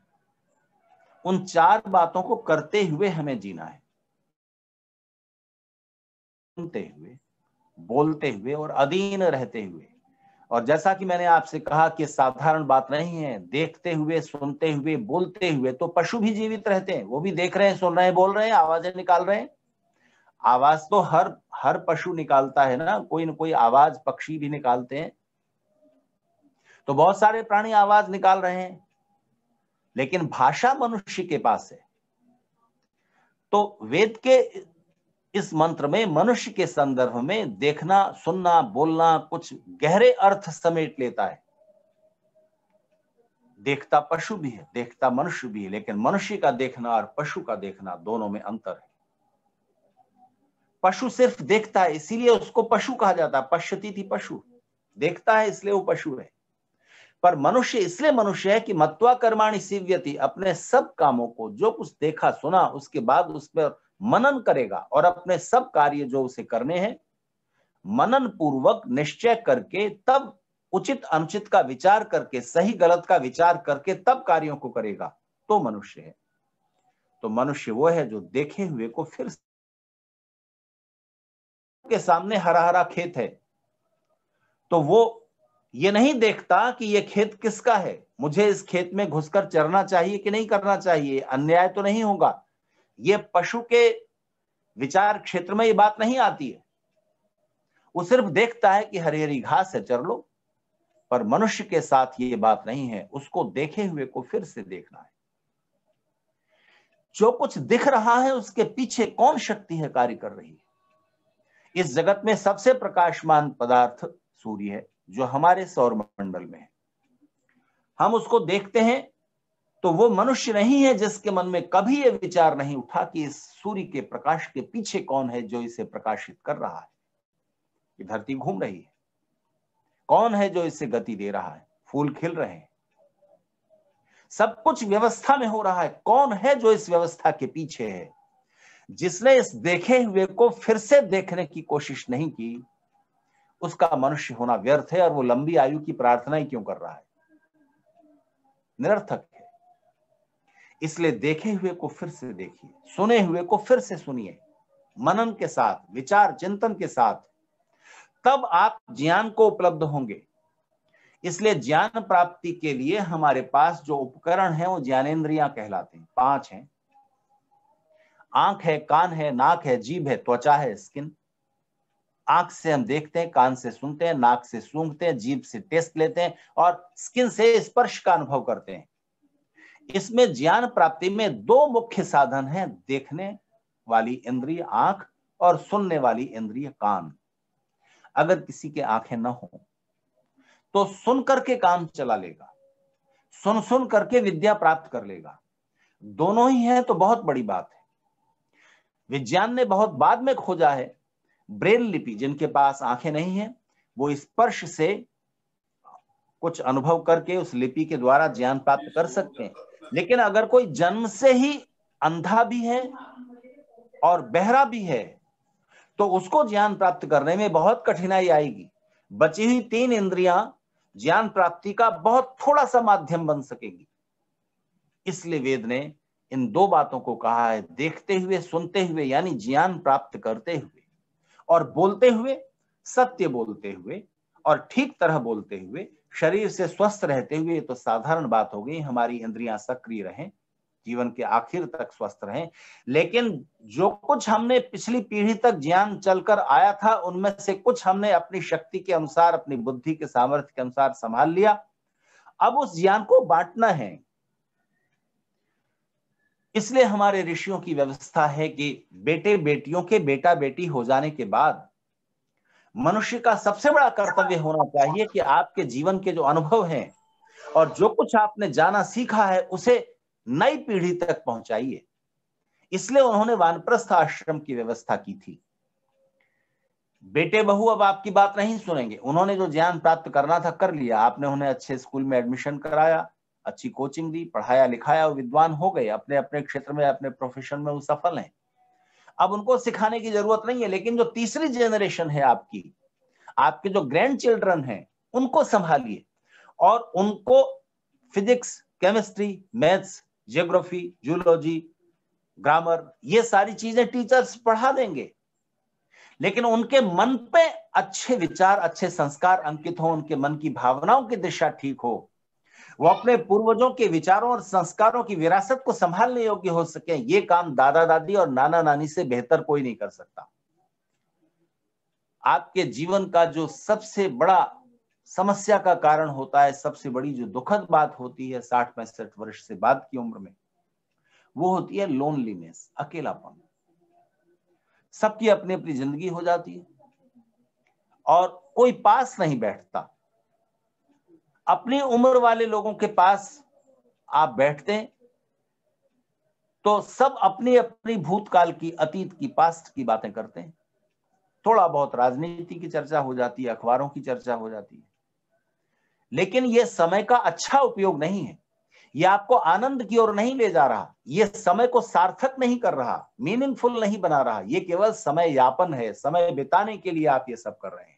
उन 4 बातों को करते हुए हमें जीना है। सुनते हुए, बोलते हुए और अधीन रहते हुए। और जैसा कि मैंने आपसे कहा कि साधारण बात नहीं है, देखते हुए, सुनते हुए, बोलते हुए तो पशु भी जीवित रहते हैं, वो भी देख रहे हैं, सुन रहे हैं, बोल रहे हैं, आवाजें निकाल रहे हैं। आवाज तो हर पशु निकालता है ना कोई आवाज, पक्षी भी निकालते हैं। तो बहुत सारे प्राणी आवाज निकाल रहे हैं, लेकिन भाषा मनुष्य के पास है। तो वेद के इस मंत्र में मनुष्य के संदर्भ में देखना, सुनना, बोलना कुछ गहरे अर्थ समेट लेता है। देखता पशु भी है, देखता मनुष्य भी है, लेकिन मनुष्य का देखना और पशु का देखना दोनों में अंतर है। पशु सिर्फ देखता है, इसीलिए उसको पशु कहा जाता है। पश्यति थी पशु, देखता है इसलिए वो पशु है। पर मनुष्य इसलिए मनुष्य है कि मत्वा कर्माणि सीव्यति, अपने सब कामों को, जो कुछ देखा सुना, उसके बाद उस पर मनन करेगा और अपने सब कार्य जो उसे करने हैं मनन पूर्वक निश्चय करके, तब उचित अनुचित का विचार करके, सही गलत का विचार करके तब कार्यों को करेगा, तो मनुष्य है। तो मनुष्य वो है जो देखे हुए को फिर के सामने हरा हरा खेत है तो वो ये नहीं देखता कि ये खेत किसका है, मुझे इस खेत में घुसकर चरना चाहिए कि नहीं करना चाहिए, अन्याय तो नहीं होगा। ये पशु के विचार क्षेत्र में ये बात नहीं आती है। वो सिर्फ देखता है कि हरी हरी घास है, चर लो। पर मनुष्य के साथ ये बात नहीं है, उसको देखे हुए को फिर से देखना है। जो कुछ दिख रहा है उसके पीछे कौन शक्ति है कार्य कर रही है। इस जगत में सबसे प्रकाशमान पदार्थ सूर्य है, जो हमारे सौर मंडल में है। हम उसको देखते हैं तो वो मनुष्य नहीं है जिसके मन में कभी ये विचार नहीं उठा कि इस सूर्य के प्रकाश के पीछे कौन है जो इसे प्रकाशित कर रहा है। ये धरती घूम रही है, कौन है जो इसे गति दे रहा है, फूल खिल रहे हैं, सब कुछ व्यवस्था में हो रहा है, कौन है जो इस व्यवस्था के पीछे है। जिसने इस देखे हुए को फिर से देखने की कोशिश नहीं की, उसका मनुष्य होना व्यर्थ है। और वो लंबी आयु की प्रार्थना ही क्यों कर रहा है, निरर्थक है। इसलिए देखे हुए को फिर से देखिए, सुने हुए को फिर से सुनिए, मनन के साथ, विचार चिंतन के साथ, तब आप ज्ञान को उपलब्ध होंगे। इसलिए ज्ञान प्राप्ति के लिए हमारे पास जो उपकरण है वो ज्ञानेंद्रियां कहलाते हैं। 5 हैं। आंख है, कान है, नाक है, जीभ है, त्वचा है, स्किन। आंख से हम देखते हैं, कान से सुनते हैं, नाक से सूंघते हैं, जीभ से टेस्ट लेते हैं और स्किन से स्पर्श का अनुभव करते हैं। इसमें ज्ञान प्राप्ति में 2 मुख्य साधन हैं, देखने वाली इंद्रिय आंख और सुनने वाली इंद्रिय कान। अगर किसी के आंखें न हो तो सुन करके काम चला लेगा, सुन करके विद्या प्राप्त कर लेगा। दोनों ही हैं तो बहुत बड़ी बात है। विज्ञान ने बहुत बाद में खोजा है ब्रेल लिपि। जिनके पास आंखें नहीं है वो स्पर्श से कुछ अनुभव करके उस लिपि के द्वारा ज्ञान प्राप्त कर सकते हैं। लेकिन अगर कोई जन्म से ही अंधा भी है और बहरा भी है तो उसको ज्ञान प्राप्त करने में बहुत कठिनाई आएगी। बची हुई 3 इंद्रियां ज्ञान प्राप्ति का बहुत थोड़ा सा माध्यम बन सकेगी। इसलिए वेद ने इन 2 बातों को कहा है, देखते हुए, सुनते हुए, यानी ज्ञान प्राप्त करते हुए, और बोलते हुए, सत्य बोलते हुए और ठीक तरह बोलते हुए, शरीर से स्वस्थ रहते हुए। ये तो साधारण बात हो गई, हमारी इंद्रियां सक्रिय रहें, जीवन के आखिर तक स्वस्थ रहें। लेकिन जो कुछ हमने पिछली पीढ़ी तक ज्ञान चलकर आया था, उनमें से कुछ हमने अपनी शक्ति के अनुसार, अपनी बुद्धि के सामर्थ्य के अनुसार संभाल लिया। अब उस ज्ञान को बांटना है। इसलिए हमारे ऋषियों की व्यवस्था है कि बेटे बेटियों के बेटा बेटी हो जाने के बाद मनुष्य का सबसे बड़ा कर्तव्य होना चाहिए कि आपके जीवन के जो अनुभव हैं और जो कुछ आपने जाना सीखा है उसे नई पीढ़ी तक पहुंचाइए। इसलिए उन्होंने वानप्रस्थ आश्रम की व्यवस्था की थी। बेटे बहू अब आपकी बात नहीं सुनेंगे, उन्होंने जो ज्ञान प्राप्त करना था कर लिया। आपने उन्हें अच्छे स्कूल में एडमिशन कराया, अच्छी कोचिंग दी, पढ़ाया लिखाया, विद्वान हो गए, अपने अपने क्षेत्र में, अपने प्रोफेशन में वो सफल हैं। अब उनको सिखाने की जरूरत नहीं है। लेकिन जो तीसरी जनरेशन है आपकी, आपके जो ग्रैंड चिल्ड्रन हैं, उनको संभालिए और उनको physics, chemistry, maths, geography, zoology, grammar, ये सारी चीजें टीचर्स पढ़ा देंगे। लेकिन उनके मन पे अच्छे विचार, अच्छे संस्कार अंकित हो, उनके मन की भावनाओं की दिशा ठीक हो, वो अपने पूर्वजों के विचारों और संस्कारों की विरासत को संभालने योग्य हो सके, ये काम दादा दादी और नाना नानी से बेहतर कोई नहीं कर सकता। आपके जीवन का जो सबसे बड़ा समस्या का कारण होता है, सबसे बड़ी जो दुखद बात होती है 60-65 वर्ष से बाद की उम्र में, वो होती है लोनलीनेस, अकेलापन। सबकी अपनी अपनी जिंदगी हो जाती है और कोई पास नहीं बैठता। अपनी उम्र वाले लोगों के पास आप बैठते हैं तो सब अपनी अपनी भूतकाल की, अतीत की, पास्ट की बातें करते हैं। थोड़ा बहुत राजनीति की चर्चा हो जाती है, अखबारों की चर्चा हो जाती है, लेकिन यह समय का अच्छा उपयोग नहीं है। यह आपको आनंद की ओर नहीं ले जा रहा, यह समय को सार्थक नहीं कर रहा, मीनिंगफुल नहीं बना रहा। यह केवल समय यापन है, समय बिताने के लिए आप ये सब कर रहे हैं।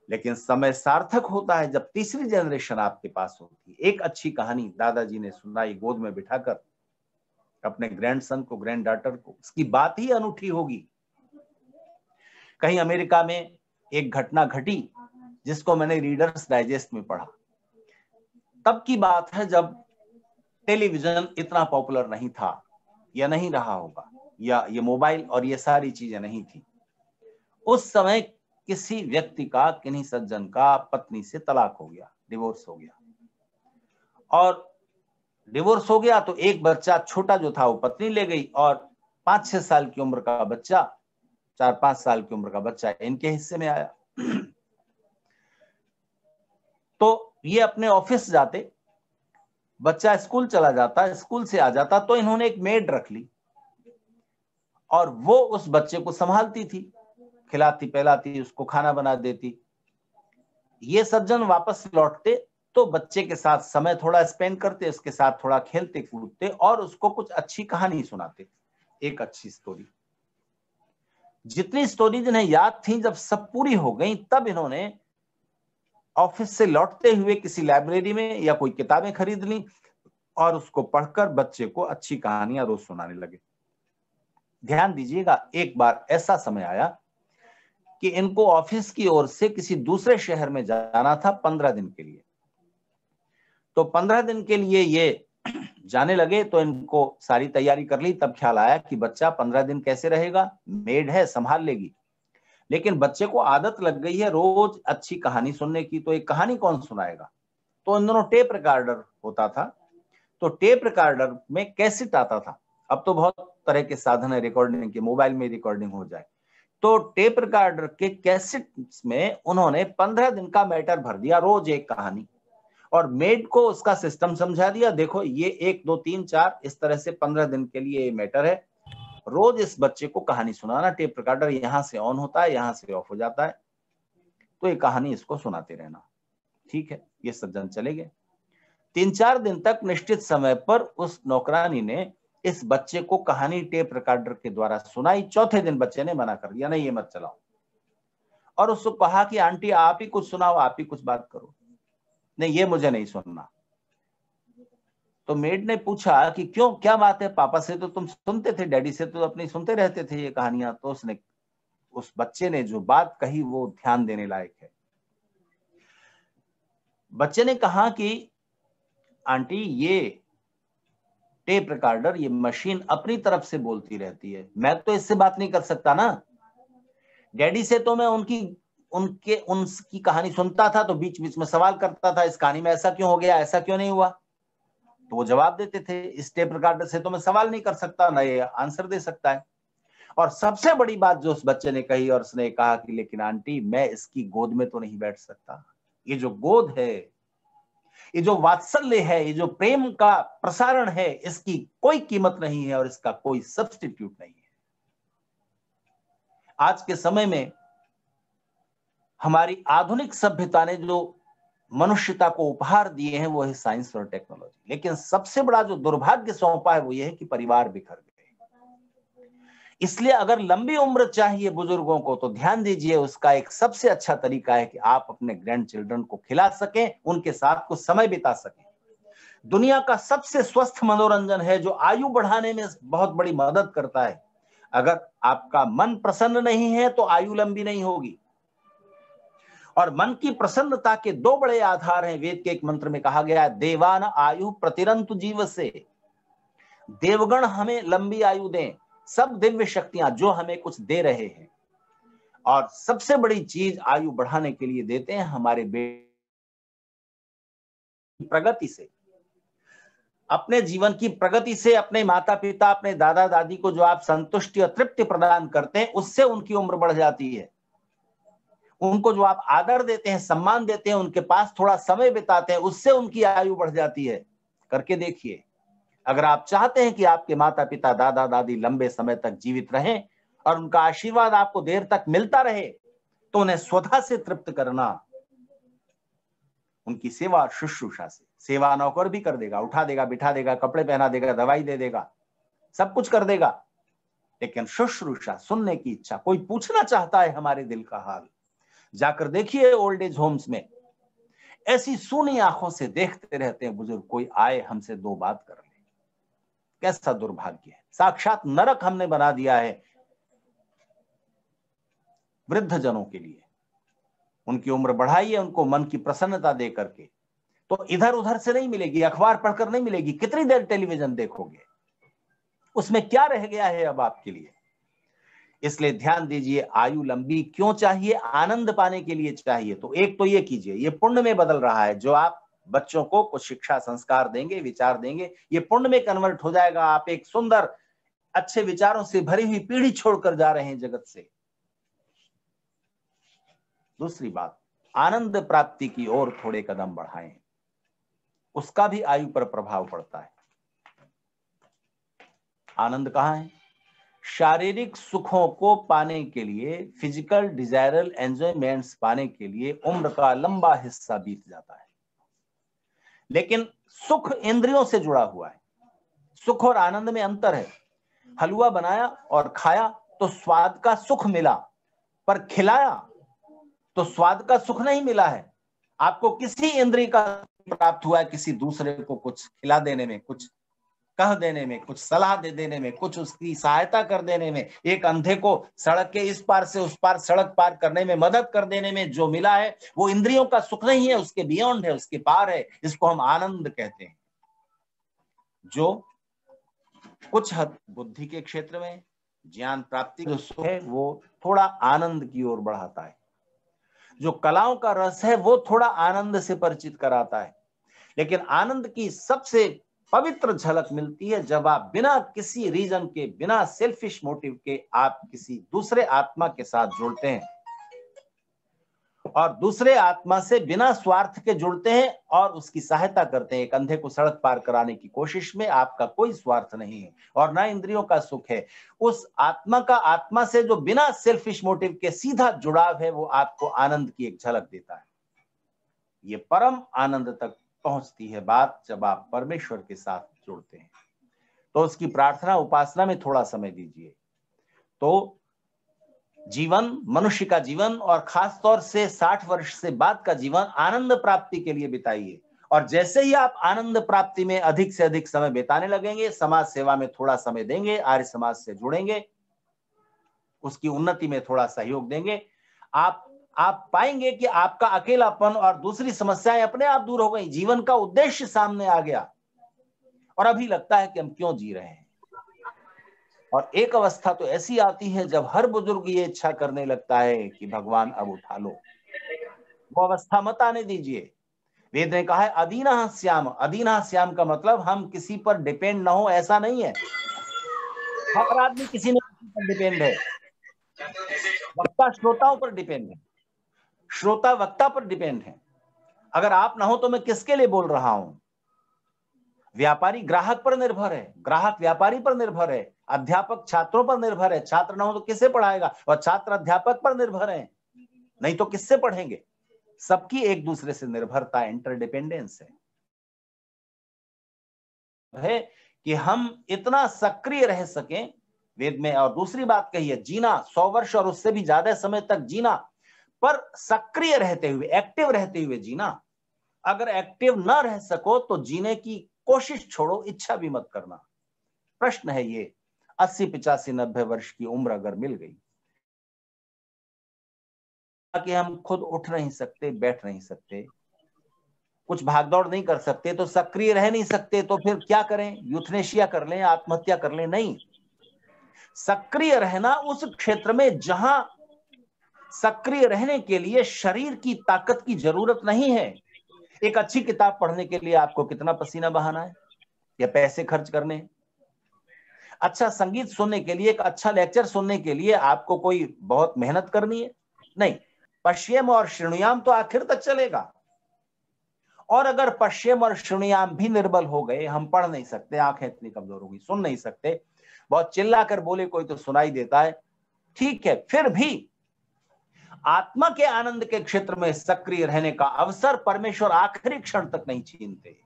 लेकिन समय सार्थक होता है जब तीसरी जनरेशन आपके पास होती है। एक अच्छी कहानी दादाजी ने सुनाई, गोद में बिठाकर अपने ग्रैंडसन को, ग्रैंड डॉटर को। इसकी बात ही अनूठी होगी। कहीं अमेरिका में एक घटना घटी जिसको मैंने रीडर्स डाइजेस्ट में पढ़ा। तब की बात है जब टेलीविजन इतना पॉपुलर नहीं था, या नहीं रहा होगा, या ये मोबाइल और ये सारी चीजें नहीं थी। उस समय किसी व्यक्ति का, किन्हीं सज्जन का पत्नी से तलाक हो गया, डिवोर्स हो गया। और डिवोर्स हो गया तो एक बच्चा छोटा जो था वो पत्नी ले गई, और 5-6 साल की उम्र का बच्चा, 4-5 साल की उम्र का बच्चा इनके हिस्से में आया। तो ये अपने ऑफिस जाते, बच्चा स्कूल चला जाता, स्कूल से आ जाता, तो इन्होंने एक मेड रख ली और वो उस बच्चे को संभालती थी, खिलाती पिलाती, उसको खाना बना देती। ये सज्जन वापस लौटते तो बच्चे के साथ समय थोड़ा स्पेंड करते, उसके साथ थोड़ा खेलते कूदते और उसको कुछ अच्छी कहानी सुनाते, एक अच्छी स्टोरी। जितनी स्टोरीज इन्हें याद थी, जब सब पूरी हो गई तब इन्होंने ऑफिस से लौटते हुए किसी लाइब्रेरी में या कोई किताबें खरीद ली और उसको पढ़कर बच्चे को अच्छी कहानियां रोज सुनाने लगे। ध्यान दीजिएगा, एक बार ऐसा समय आया कि इनको ऑफिस की ओर से किसी दूसरे शहर में जाना था 15 दिन के लिए। तो 15 दिन के लिए ये जाने लगे, तो इनको सारी तैयारी कर ली। तब ख्याल आया कि बच्चा 15 दिन कैसे रहेगा, मेड है संभाल लेगी। लेकिन बच्चे को आदत लग गई है रोज अच्छी कहानी सुनने की, तो एक कहानी कौन सुनाएगा। तो इन दोनों टेप रिकॉर्डर होता था, तो टेप रिकॉर्डर में कैसेट आता था। अब तो बहुत तरह के साधन है रिकॉर्डिंग के, मोबाइल में रिकॉर्डिंग हो जाए। तो टेप रिकॉर्डर के कैसेट में उन्होंने 15 दिन का मैटर भर दिया, रोज एक कहानी, और मेड को उसका सिस्टम समझा दिया। देखो ये 1 2 3 4 इस तरह से 15 दिन के लिए ये मैटर है, रोज इस बच्चे को कहानी सुनाना। टेप रिकॉर्डर यहां से ऑन होता है, यहां से ऑफ हो जाता है, तो ये कहानी इसको सुनाते रहना। ठीक है, ये सज्जन चले गए। 3-4 दिन तक निश्चित समय पर उस नौकरानी ने इस बच्चे को कहानी टेप रिकॉर्डर के द्वारा सुनाई। चौथे दिन बच्चे ने मना कर दिया, नहीं ये मत चलाओ, और उसको कहा कि आंटी आप ही कुछ सुनाओ, आप ही कुछ बात करो। नहीं, ये मुझे नहीं सुनना। तो मेड ने पूछा कि क्यों, क्या बात है, पापा से तो तुम सुनते थे, डैडी से तो अपनी सुनते रहते थे ये कहानियां। तो उसने, उस बच्चे ने जो बात कही वो ध्यान देने लायक है। बच्चे ने कहा कि आंटी ये टेप रिकॉर्डर, ये मशीन अपनी तरफ से बोलती रहती है, मैं तो इससे बात नहीं कर सकता ना। डैडी से तो मैं उनकी कहानी सुनता था, तो बीच बीच में सवाल करता था, इस कहानी में ऐसा क्यों हो गया, ऐसा क्यों नहीं हुआ, तो वो जवाब देते थे। इस टेप रिकॉर्डर से तो मैं सवाल नहीं कर सकता, ना ये आंसर दे सकता है। और सबसे बड़ी बात जो उस बच्चे ने कही, और उसने कहा कि लेकिन आंटी मैं इसकी गोद में तो नहीं बैठ सकता। ये जो गोद है, ये जो वात्सल्य है, ये जो प्रेम का प्रसारण है, इसकी कोई कीमत नहीं है और इसका कोई सब्स्टिट्यूट नहीं है। आज के समय में हमारी आधुनिक सभ्यता ने जो मनुष्यता को उपहार दिए हैं वो है साइंस और टेक्नोलॉजी, लेकिन सबसे बड़ा जो दुर्भाग्य सौंपा है वो ये है कि परिवार बिखर गए। इसलिए अगर लंबी उम्र चाहिए बुजुर्गों को, तो ध्यान दीजिए, उसका एक सबसे अच्छा तरीका है कि आप अपने ग्रैंड चिल्ड्रन को खिला सकें, उनके साथ कुछ समय बिता सकें। दुनिया का सबसे स्वस्थ मनोरंजन है जो आयु बढ़ाने में बहुत बड़ी मदद करता है, अगर आपका मन प्रसन्न नहीं है तो आयु लंबी नहीं होगी। और मन की प्रसन्नता के दो बड़े आधार हैं। वेद के एक मंत्र में कहा गया है, देवान आयु प्रतिरंतु जीव से। देवगण हमें लंबी आयु दें, सब दिव्य शक्तियां जो हमें कुछ दे रहे हैं, और सबसे बड़ी चीज आयु बढ़ाने के लिए देते हैं हमारे प्रगति से, अपने जीवन की प्रगति से, अपने माता पिता, अपने दादा दादी को जो आप संतुष्टि और तृप्ति प्रदान करते हैं, उससे उनकी उम्र बढ़ जाती है। उनको जो आप आदर देते हैं, सम्मान देते हैं, उनके पास थोड़ा समय बिताते हैं, उससे उनकी आयु बढ़ जाती है। करके देखिए, अगर आप चाहते हैं कि आपके माता पिता, दादा दादी लंबे समय तक जीवित रहें और उनका आशीर्वाद आपको देर तक मिलता रहे, तो उन्हें स्वधा से तृप्त करना, उनकी सेवा शुश्रूषा से। सेवा नौकर भी कर देगा, उठा देगा, बिठा देगा, कपड़े पहना देगा, दवाई दे देगा, सब कुछ कर देगा, लेकिन शुश्रूषा, सुनने की इच्छा, कोई पूछना चाहता है हमारे दिल का हाल, जाकर देखिए ओल्ड एज होम्स में, ऐसी सूनी आंखों से देखते रहते हैं बुजुर्ग, कोई आए हमसे दो बात कर ले। कैसा दुर्भाग्य है, साक्षात नरक हमने बना दिया है वृद्ध जनों के लिए। उनकी उम्र बढ़ाइए, उनको मन की प्रसन्नता दे करके, तो इधर उधर से नहीं मिलेगी, अखबार पढ़कर नहीं मिलेगी, कितनी देर टेलीविजन देखोगे, उसमें क्या रह गया है अब आपके लिए। इसलिए ध्यान दीजिए, आयु लंबी क्यों चाहिए? आनंद पाने के लिए चाहिए। तो एक तो ये कीजिए, ये पुण्य में बदल रहा है, जो आप बच्चों को कुछ शिक्षा संस्कार देंगे, विचार देंगे, ये पुण्य में कन्वर्ट हो जाएगा। आप एक सुंदर अच्छे विचारों से भरी हुई पीढ़ी छोड़कर जा रहे हैं जगत से। दूसरी बात, आनंद प्राप्ति की ओर थोड़े कदम बढ़ाएं, उसका भी आयु पर प्रभाव पड़ता है। आनंद कहां है? शारीरिक सुखों को पाने के लिए, फिजिकल डिजायरल एंजॉयमेंट्स पाने के लिए उम्र का लंबा हिस्सा बीत जाता है, लेकिन सुख इंद्रियों से जुड़ा हुआ है। सुख और आनंद में अंतर है। हलवा बनाया और खाया तो स्वाद का सुख मिला, पर खिलाया तो स्वाद का सुख नहीं मिला है। आपको किसी इंद्रिय का प्राप्त हुआ है, किसी दूसरे को कुछ खिला देने में, कुछ कह देने में, कुछ सलाह दे देने में, कुछ उसकी सहायता कर देने में, एक अंधे को सड़क के इस पार से उस पार सड़क पार करने में मदद कर देने में जो मिला है, वो इंद्रियों का सुख नहीं है, उसके बियॉन्ड है, उसके पार है। इसको हम आनंद कहते हैं। जो कुछ हद बुद्धि के क्षेत्र में ज्ञान प्राप्ति जो सुख है, वो थोड़ा आनंद की ओर बढ़ाता है। जो कलाओं का रस है, वो थोड़ा आनंद से परिचित कराता है। लेकिन आनंद की सबसे पवित्र झलक मिलती है जब आप बिना किसी रीजन के, बिना सेल्फिश मोटिव के, आप किसी दूसरे आत्मा के साथ जुड़ते हैं और दूसरे आत्मा से बिना स्वार्थ के जुड़ते हैं और उसकी सहायता करते हैं। एक अंधे को सड़क पार कराने की कोशिश में आपका कोई स्वार्थ नहीं है और ना इंद्रियों का सुख है। उस आत्मा का आत्मा से जो बिना सेल्फिश मोटिव के सीधा जुड़ाव है, वो आपको आनंद की एक झलक देता है। ये परम आनंद तक पहुंचती है बात जब आप परमेश्वर के साथ जुड़ते हैं। तो उसकी प्रार्थना उपासना में थोड़ा समय दीजिए। तो जीवन, मनुष्य का जीवन और खास तौर से 60 वर्ष से बाद का जीवन आनंद प्राप्ति के लिए बिताइए। और जैसे ही आप आनंद प्राप्ति में अधिक से अधिक समय बिताने लगेंगे, समाज सेवा में थोड़ा समय देंगे, आर्य समाज से जुड़ेंगे, उसकी उन्नति में थोड़ा सहयोग देंगे, आप पाएंगे कि आपका अकेलापन और दूसरी समस्याएं अपने आप दूर हो गई। जीवन का उद्देश्य सामने आ गया और अभी लगता है कि हम क्यों जी रहे हैं। और एक अवस्था तो ऐसी आती है जब हर बुजुर्ग ये इच्छा करने लगता है कि भगवान अब उठा लो। वो अवस्था मत आने दीजिए। वेद ने कहा है अधीना श्याम। अधीना श्याम का मतलब हम किसी पर डिपेंड ना हो, ऐसा नहीं है। हर आदमी किसी न किसी पर डिपेंड है। वक्ता श्रोताओं पर डिपेंड है, श्रोता वक्ता पर डिपेंड है। अगर आप ना हो तो मैं किसके लिए बोल रहा हूं? व्यापारी ग्राहक पर निर्भर है, ग्राहक व्यापारी पर निर्भर है, अध्यापक छात्रों पर निर्भर है, छात्र ना हो तो किससे पढ़ाएगा? और छात्र अध्यापक पर निर्भर है, नहीं तो किससे पढ़ेंगे? सबकी एक दूसरे से निर्भरता, इंटरडिपेंडेंस है कि हम इतना सक्रिय रह सकें वेद में। और दूसरी बात कही है, जीना 100 वर्ष और उससे भी ज्यादा समय तक जीना, पर सक्रिय रहते हुए, एक्टिव रहते हुए जीना। अगर एक्टिव ना रह सको तो जीने की कोशिश छोड़ो, इच्छा भी मत करना। प्रश्न है ये, 80, 85, 90 वर्ष की उम्र अगर मिल गई कि हम खुद उठ नहीं सकते, बैठ नहीं सकते, कुछ भागदौड़ नहीं कर सकते, तो सक्रिय रह नहीं सकते, तो फिर क्या करें? यूथनेशिया कर लें, आत्महत्या कर लें? नहीं, सक्रिय रहना उस क्षेत्र में जहां सक्रिय रहने के लिए शरीर की ताकत की जरूरत नहीं है। एक अच्छी किताब पढ़ने के लिए आपको कितना पसीना बहाना है या पैसे खर्च करने हैं? अच्छा संगीत सुनने के लिए, एक अच्छा लेक्चर सुनने के लिए आपको कोई बहुत मेहनत करनी है? नहीं, पश्चिम और श्रेणुयाम तो आखिर तक चलेगा। और अगर पश्चिम और श्रेणुयाम भी निर्बल हो गए, हम पढ़ नहीं सकते, आंखें इतनी कमजोर होगी, सुन नहीं सकते, बहुत चिल्ला कर बोले कोई तो सुनाई देता है, ठीक है, फिर भी आत्मा के आनंद के क्षेत्र में सक्रिय रहने का अवसर परमेश्वर आखिरी क्षण तक नहीं छीनते।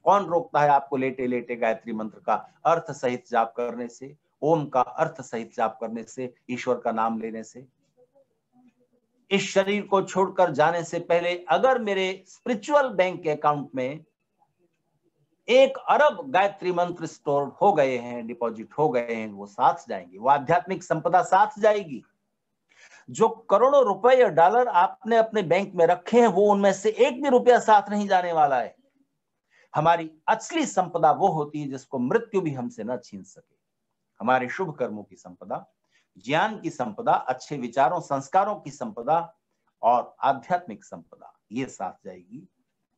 कौन रोकता है आपको लेटे लेटे गायत्री मंत्र का अर्थ सहित जाप करने से, ओम का अर्थ सहित जाप करने से, ईश्वर का नाम लेने से? इस शरीर को छोड़कर जाने से पहले अगर मेरे स्पिरिचुअल बैंक अकाउंट में 1 अरब गायत्री मंत्र स्टोर हो गए हैं, डिपॉजिट हो गए हैं, वो साथ जाएंगे, वो आध्यात्मिक संपदा साथ जाएगी। जो करोड़ों रुपए या डॉलर आपने अपने बैंक में रखे हैं, वो उनमें से एक भी रुपया साथ नहीं जाने वाला है। हमारी असली संपदा वो होती है जिसको मृत्यु भी हमसे न छीन सके। हमारे शुभ कर्मों की संपदा, ज्ञान की संपदा, अच्छे विचारों संस्कारों की संपदा और आध्यात्मिक संपदा, ये साथ जाएगी।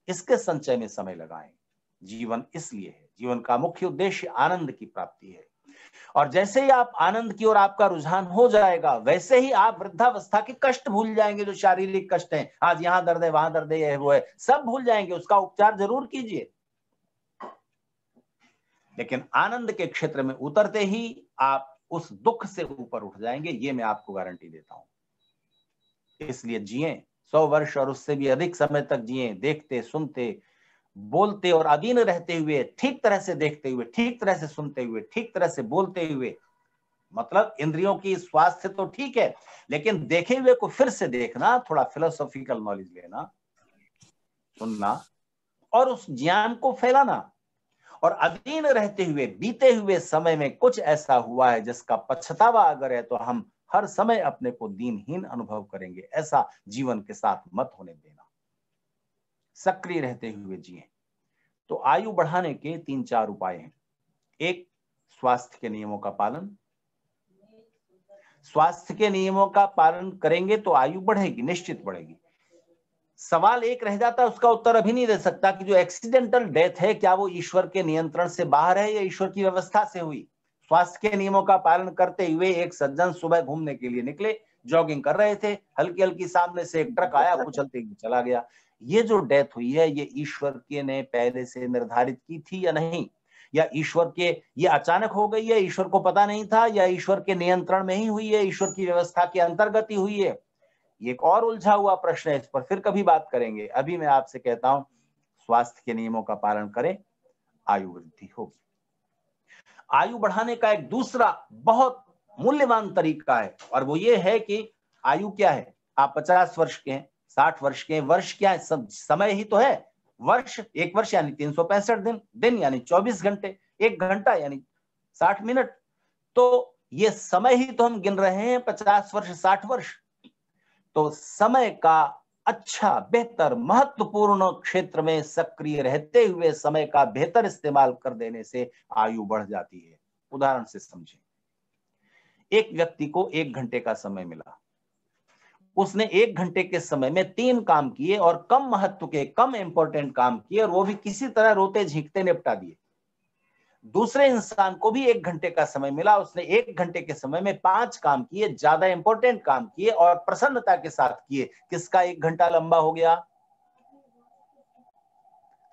इसके संचय में समय लगाएं। जीवन इसलिए है, जीवन का मुख्य उद्देश्य आनंद की प्राप्ति है। और जैसे ही आप आनंद की ओर आपका रुझान हो जाएगा, वैसे ही आप वृद्धावस्था के कष्ट भूल जाएंगे, जो शारीरिक कष्ट हैं, आज यहाँ दर्द है, वहां दर्द है, वो है, सब भूल जाएंगे। उसका उपचार जरूर कीजिए, लेकिन आनंद के क्षेत्र में उतरते ही आप उस दुख से ऊपर उठ जाएंगे, ये मैं आपको गारंटी देता हूं। इसलिए जिए 100 वर्ष और उससे भी अधिक समय तक जिए, देखते, सुनते, बोलते और अधीन रहते हुए, ठीक तरह से देखते हुए, ठीक तरह से सुनते हुए, ठीक तरह से बोलते हुए। मतलब इंद्रियों की स्वास्थ्य तो ठीक है, लेकिन देखे हुए को फिर से देखना, थोड़ा फिलोसॉफिकल नॉलेज लेना, सुनना और उस ज्ञान को फैलाना। और अधीन रहते हुए, बीते हुए समय में कुछ ऐसा हुआ है जिसका पछतावा अगर है, तो हम हर समय अपने को दीनहीन अनुभव करेंगे। ऐसा जीवन के साथ मत होने देना। सक्रिय रहते हुए जिए। तो आयु बढ़ाने के 3-4 उपाय हैं। एक, स्वास्थ्य के नियमों का पालन। स्वास्थ्य के नियमों का पालन करेंगे तो आयु बढ़ेगी, निश्चित बढ़ेगी। सवाल एक रह जाता है, उसका उत्तर अभी नहीं दे सकता कि जो एक्सीडेंटल डेथ है, क्या वो ईश्वर के नियंत्रण से बाहर है या ईश्वर की व्यवस्था से हुई? स्वास्थ्य के नियमों का पालन करते हुए एक सज्जन सुबह घूमने के लिए निकले, जॉगिंग कर रहे थे, हल्की हल्की सामने से एक ट्रक आया, कुचलते हुए चला गया। ये जो डेथ हुई है, ये ईश्वर के ने पहले से निर्धारित की थी या नहीं? या ईश्वर के ये अचानक हो गई है, ईश्वर को पता नहीं था, या ईश्वर के नियंत्रण में ही हुई है, ईश्वर की व्यवस्था के अंतर्गत ही हुई है? ये एक और उलझा हुआ प्रश्न है, इस पर फिर कभी बात करेंगे। अभी मैं आपसे कहता हूं, स्वास्थ्य के नियमों का पालन करें, आयु वृद्धि होगी। आयु बढ़ाने का एक दूसरा बहुत मूल्यवान तरीका है, और वो ये है कि आयु क्या है? आप 50 वर्ष के हैं, 60 वर्ष के हैं, वर्ष क्या है? सब समय ही तो है। वर्ष, 1 वर्ष यानी 365 दिन, दिन यानी 24 घंटे, 1 घंटा यानी 60 मिनट। तो ये समय ही तो हम गिन रहे हैं, 50 वर्ष, 60 वर्ष। तो समय का अच्छा, बेहतर, महत्वपूर्ण क्षेत्र में सक्रिय रहते हुए समय का बेहतर इस्तेमाल कर देने से आयु बढ़ जाती है। उदाहरण से समझें, एक व्यक्ति को 1 घंटे का समय मिला, उसने 1 घंटे के समय में 3 काम किए और कम महत्व के, कम इंपॉर्टेंट काम किए, और वो भी किसी तरह रोते झींकते निपटा दिए। दूसरे इंसान को भी 1 घंटे का समय मिला, उसने 1 घंटे के समय में 5 काम किए, ज्यादा इंपॉर्टेंट काम किए और प्रसन्नता के साथ किए। किसका 1 घंटा लंबा हो गया?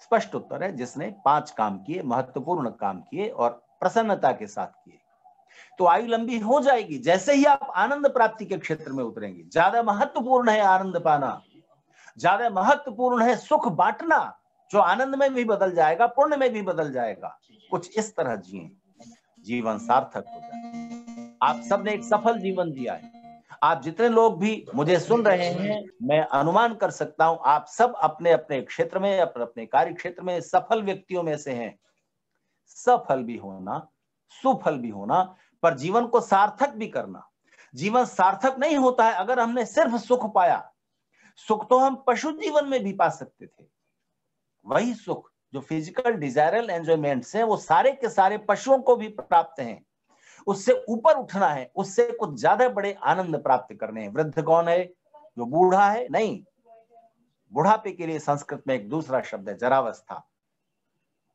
स्पष्ट उत्तर है, जिसने 5 काम किए, महत्वपूर्ण काम किए और प्रसन्नता के साथ किए। तो आयु लंबी हो जाएगी जैसे ही आप आनंद प्राप्ति के क्षेत्र में उतरेंगे। ज्यादा महत्वपूर्ण है आनंद पाना, ज्यादा महत्वपूर्ण है सुख बांटना, जो आनंद में भी बदल जाएगा, पुण्य में भी बदल जाएगा। कुछ इस तरह जिए, जीवन सार्थक हो जाए। आप सबने एक सफल जीवन जिया है। आप जितने लोग भी मुझे सुन रहे हैं, मैं अनुमान कर सकता हूं आप सब अपने अपने क्षेत्र में, अपने अपने कार्य क्षेत्र में सफल व्यक्तियों में से हैं। सफल भी होना सुफल भी होना, पर जीवन को सार्थक भी करना। जीवन सार्थक नहीं होता है अगर हमने सिर्फ सुख पाया। सुख तो हम पशु जीवन में भी पा सकते थे। वही सुख जो फिजिकल डिजायरल एंजॉयमेंट्स हैं वो सारे के सारे पशुओं को भी प्राप्त हैं। उससे ऊपर उठना है, उससे कुछ ज्यादा बड़े आनंद प्राप्त करने हैं। वृद्ध कौन है? जो बूढ़ा है? नहीं, बुढ़ापे के लिए संस्कृत में एक दूसरा शब्द है, जरावस्था।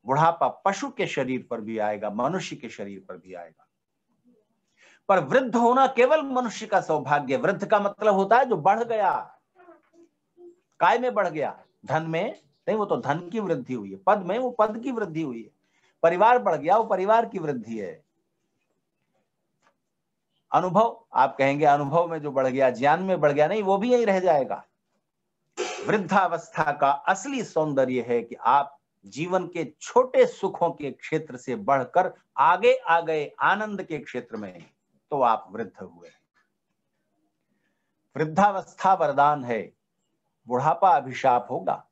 बुढ़ापा पशु के शरीर पर भी आएगा, मनुष्य के शरीर पर भी आएगा, पर वृद्ध होना केवल मनुष्य का सौभाग्य। वृद्ध का मतलब होता है जो बढ़ गया, काय में बढ़ गया, धन में नहीं, वो तो धन की वृद्धि हुई है। पद में वो पद की वृद्धि हुई है। परिवार बढ़ गया, वो परिवार की वृद्धि है। अनुभव, आप कहेंगे अनुभव में जो बढ़ गया, ज्ञान में बढ़ गया, नहीं, वो भी यही रह जाएगा। वृद्धावस्था का असली सौंदर्य है कि आप जीवन के छोटे सुखों के क्षेत्र से बढ़कर आगे आ गए आनंद के क्षेत्र में, तो आप वृद्ध हुए। वृद्धावस्था वरदान है, बुढ़ापा अभिशाप होगा।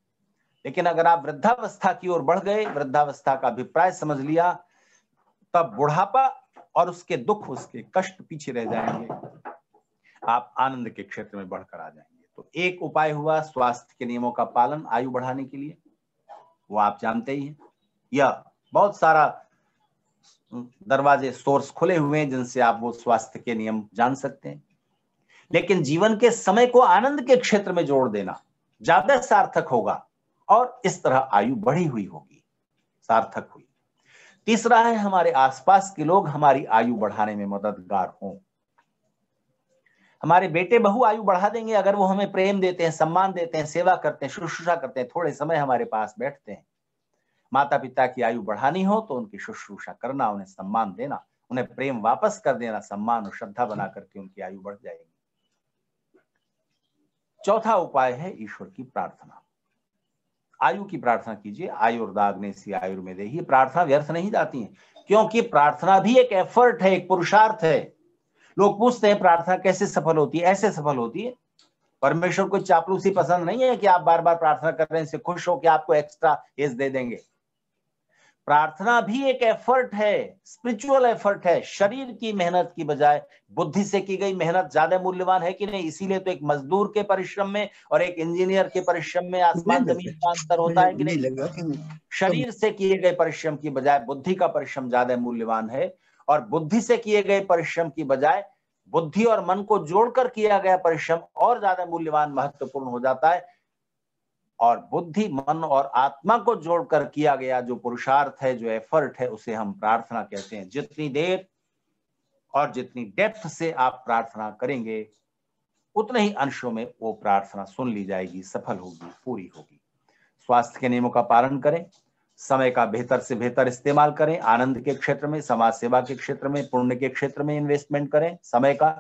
लेकिन अगर आप वृद्धावस्था की ओर बढ़ गए, वृद्धावस्था का अभिप्राय समझ लिया, तब बुढ़ापा और उसके दुख, उसके कष्ट पीछे रह जाएंगे, आप आनंद के क्षेत्र में बढ़कर आ जाएंगे। तो एक उपाय हुआ स्वास्थ्य के नियमों का पालन आयु बढ़ाने के लिए, वो आप जानते ही हैं। यह बहुत सारा दरवाजे, सोर्स खुले हुए हैं जिनसे आप वो स्वास्थ्य के नियम जान सकते हैं। लेकिन जीवन के समय को आनंद के क्षेत्र में जोड़ देना ज्यादा सार्थक होगा, और इस तरह आयु बढ़ी हुई होगी, सार्थक हुई। तीसरा है, हमारे आसपास के लोग हमारी आयु बढ़ाने में मददगार हों। हमारे बेटे बहू आयु बढ़ा देंगे अगर वो हमें प्रेम देते हैं, सम्मान देते हैं, सेवा करते हैं, शुश्रूषा करते हैं, थोड़े समय हमारे पास बैठते हैं। माता पिता की आयु बढ़ानी हो तो उनकी शुश्रूषा करना, उन्हें सम्मान देना, उन्हें प्रेम वापस कर देना, सम्मान और श्रद्धा बना करके उनकी आयु बढ़ जाएगी। चौथा उपाय है ईश्वर की प्रार्थना। आयु की प्रार्थना कीजिए। आयुर्दाग्नेसी आयुर्वेदेहि, प्रार्थना व्यर्थ नहीं जाती है, क्योंकि प्रार्थना भी एक एफर्ट है, एक पुरुषार्थ है। लोग पूछते हैं प्रार्थना कैसे सफल होती है? ऐसे सफल होती है। परमेश्वर को चापलूसी पसंद नहीं है कि आप बार बार प्रार्थना कर रहे हैं, इससे खुश हो कि आपको एक्स्ट्रा एज दे देंगे। प्रार्थना भी एक एफर्ट है, स्पिरिचुअल एफर्ट है। शरीर की मेहनत की बजाय बुद्धि से की गई मेहनत ज्यादा मूल्यवान है कि नहीं? इसीलिए तो एक मजदूर के परिश्रम में और एक इंजीनियर के परिश्रम में आसमान जमीन का अंतर होता है कि नहीं? शरीर से किए गए परिश्रम की बजाय बुद्धि का परिश्रम ज्यादा मूल्यवान है, और बुद्धि से किए गए परिश्रम की बजाय बुद्धि और मन को जोड़कर किया गया परिश्रम और ज्यादा मूल्यवान, महत्वपूर्ण हो जाता है। और बुद्धि, मन और आत्मा को जोड़कर किया गया जो पुरुषार्थ है, जो एफर्ट है, उसे हम प्रार्थना कहते हैं। जितनी देर और जितनी डेप्थ से आप प्रार्थना करेंगे, उतने ही अंशों में वो प्रार्थना सुन ली जाएगी, सफल होगी, पूरी होगी। स्वास्थ्य के नियमों का पालन करें, समय का बेहतर से बेहतर इस्तेमाल करें, आनंद के क्षेत्र में, समाज सेवा के क्षेत्र में, पुण्य के क्षेत्र में इन्वेस्टमेंट करें समय का,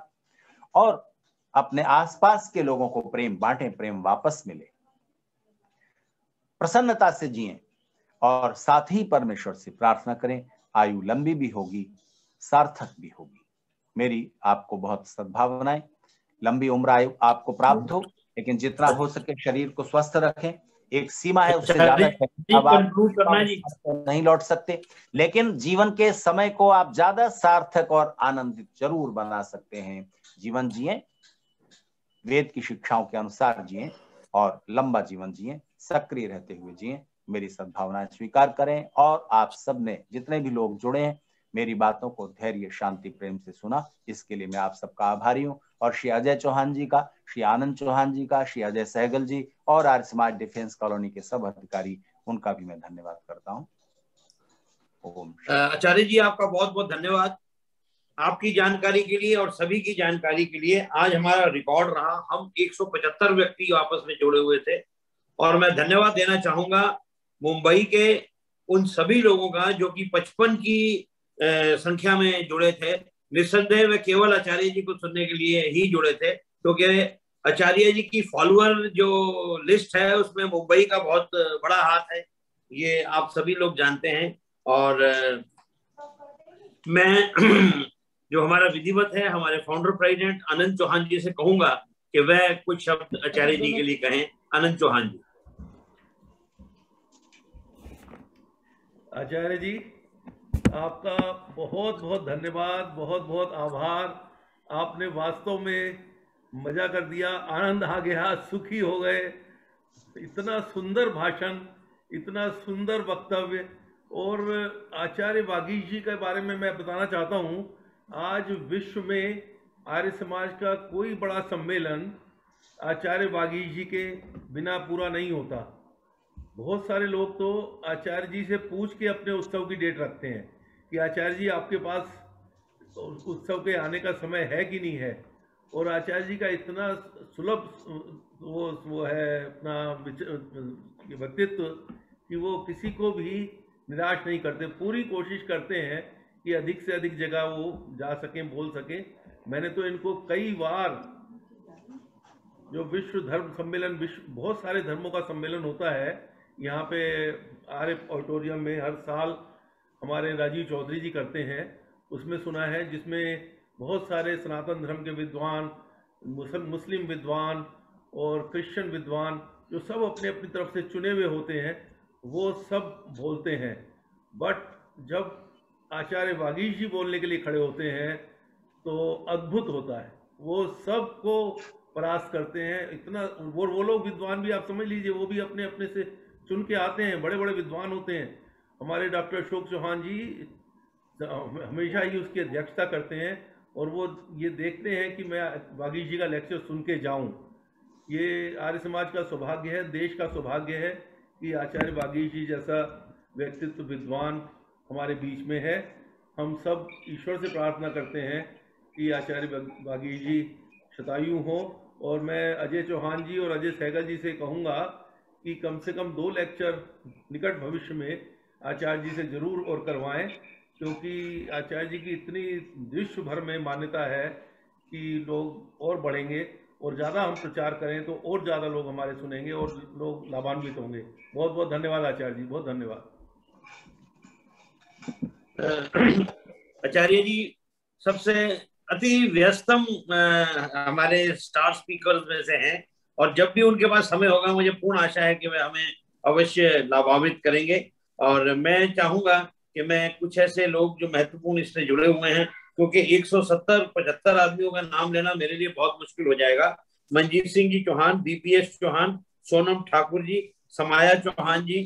और अपने आसपास के लोगों को प्रेम बांटें, प्रेम वापस मिले। प्रसन्नता से जिएं, और साथ ही परमेश्वर से प्रार्थना करें, आयु लंबी भी होगी, सार्थक भी होगी। मेरी आपको बहुत सद्भावनाएं, लंबी उम्र आयु आपको प्राप्त हो, लेकिन जितना हो सके शरीर को स्वस्थ रखें। एक सीमा है, उससे ज्यादा अब आप नहीं लौट सकते, लेकिन जीवन के समय को आप ज्यादा सार्थक और आनंदित जरूर बना सकते हैं। जीवन जिएं, वेद की शिक्षाओं के अनुसार जिएं, और लंबा जीवन जिएं, सक्रिय रहते हुए जिएं। मेरी सद्भावनाएं स्वीकार करें, और आप सबने, जितने भी लोग जुड़े हैं, मेरी बातों को धैर्य, शांति, प्रेम से सुना, इसके लिए मैं आप सबका आभारी हूं। और श्री अजय चौहान जी का, श्री आनंद चौहान जी का, श्री अजय सहगल जी और आर्य समाज डिफेंस कॉलोनी के सब अधिकारी, उनका भी मैं धन्यवाद करता हूं। आचार्य जी, आपका बहुत बहुत धन्यवाद आपकी जानकारी के लिए और सभी की जानकारी के लिए। आज हमारा रिकॉर्ड रहा, हम 175 व्यक्ति आपस में जुड़े हुए थे, और मैं धन्यवाद देना चाहूंगा मुंबई के उन सभी लोगों का जो कि 55 की संख्या में जुड़े थे। निस्संदेह वे केवल आचार्य जी को सुनने के लिए ही जुड़े थे, क्योंकि आचार्य जी की फॉलोअर जो लिस्ट है उसमें मुंबई का बहुत बड़ा हाथ है, ये आप सभी लोग जानते हैं। और मैं जो हमारा विधिवत है, हमारे फाउंडर प्रेसिडेंट आनंद चौहान जी से कहूंगा कि वह कुछ शब्द आचार्य जी के लिए कहें। आनंद चौहान जी। आचार्य जी, आपका बहुत बहुत धन्यवाद, बहुत बहुत आभार। आपने वास्तव में मजा कर दिया, आनंद आ गया, सुखी हो गए। इतना सुंदर भाषण, इतना सुंदर वक्तव्य। और आचार्य वागीश जी के बारे में मैं बताना चाहता हूँ, आज विश्व में आर्य समाज का कोई बड़ा सम्मेलन आचार्य वागीश जी के बिना पूरा नहीं होता। बहुत सारे लोग तो आचार्य जी से पूछ के अपने उत्सव की डेट रखते हैं कि आचार्य जी आपके पास उत्सव के आने का समय है कि नहीं है। और आचार्य जी का इतना सुलभ वो है अपना व्यक्तित्व कि वो किसी को भी निराश नहीं करते, पूरी कोशिश करते हैं कि अधिक से अधिक जगह वो जा सकें, बोल सकें। मैंने तो इनको कई बार, जो विश्व धर्म सम्मेलन, बहुत सारे धर्मों का सम्मेलन होता है यहाँ पे आर्य ऑडिटोरियम में, हर साल हमारे राजीव चौधरी जी करते हैं, उसमें सुना है, जिसमें बहुत सारे सनातन धर्म के विद्वान, मुस्लिम विद्वान और क्रिश्चियन विद्वान, जो सब अपने अपनी तरफ से चुने हुए होते हैं, वो सब बोलते हैं। बट जब आचार्य वागीश जी बोलने के लिए खड़े होते हैं तो अद्भुत होता है, वो सबको परास्त करते हैं। इतना वो लोग विद्वान भी आप समझ लीजिए, वो भी अपने अपने से चुन के आते हैं, बड़े बड़े विद्वान होते हैं। हमारे डॉक्टर अशोक चौहान जी हमेशा ही उसकी अध्यक्षता करते हैं और वो ये देखते हैं कि मैं वागीश जी का लेक्चर सुन के जाऊँ। ये आर्य समाज का सौभाग्य है, देश का सौभाग्य है कि आचार्य वागीश जी जैसा व्यक्तित्व, विद्वान हमारे बीच में है। हम सब ईश्वर से प्रार्थना करते हैं कि आचार्य वागीश जी शतायु हों। और मैं अजय चौहान जी और अजय सहगल जी से कहूँगा कि कम से कम 2 लेक्चर निकट भविष्य में आचार्य जी से जरूर और करवाएं, क्योंकि आचार्य जी की इतनी विश्व भर में मान्यता है कि लोग और बढ़ेंगे, और ज़्यादा हम प्रचार करें तो और ज़्यादा लोग हमारे सुनेंगे और लोग लाभान्वित होंगे। बहुत बहुत धन्यवाद आचार्य जी, बहुत धन्यवाद। आचार्य जी सबसे अति व्यस्तम हमारे स्टार स्पीकर्स में से हैं, और जब भी उनके पास समय होगा मुझे पूर्ण आशा है कि वे हमें अवश्य लाभान्वित करेंगे। और मैं चाहूंगा कि मैं कुछ ऐसे लोग जो महत्वपूर्ण इससे जुड़े हुए हैं, क्योंकि 170-75 आदमियों का नाम लेना मेरे लिए बहुत मुश्किल हो जाएगा। मंजीत सिंह जी चौहान, बीपीएस चौहान, सोनम ठाकुर जी, समाया चौहान जी,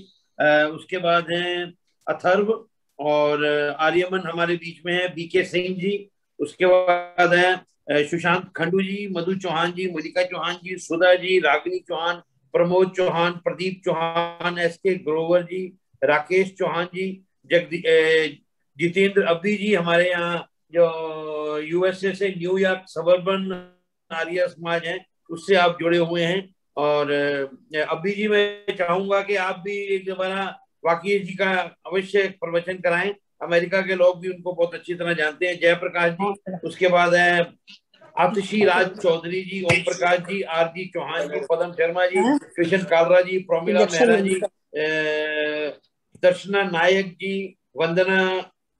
उसके बाद हैं अथर्व और आर्यमन हमारे बीच में है, बीके सिंह जी, उसके बाद है सुशांत खंडू जी, मधु चौहान जी, मलिका चौहान जी, सुधा जी, रागिनी चौहान, प्रमोद चौहान, प्रदीप चौहान, एसके ग्रोवर जी, राकेश चौहान जी, जितेंद्र अब्बी जी, हमारे यहाँ जो यूएसए से न्यूयॉर्क सबर्बन आर्य समाज है उससे आप जुड़े हुए हैं। और अब्बी जी मैं चाहूंगा कि आप भी एक दोबारा वागीश जी का अवश्य प्रवचन कराएं, अमेरिका के लोग भी उनको बहुत अच्छी तरह जानते हैं। जयप्रकाश जी, उसके बाद है आतिशी राज चौधरी जी, ओम प्रकाश जी, आरजी चौहान जी, पदम शर्मा जी, कृष्ण कालरा जी, प्रोमिला मेहरा जी, दर्शना नायक जी, वंदना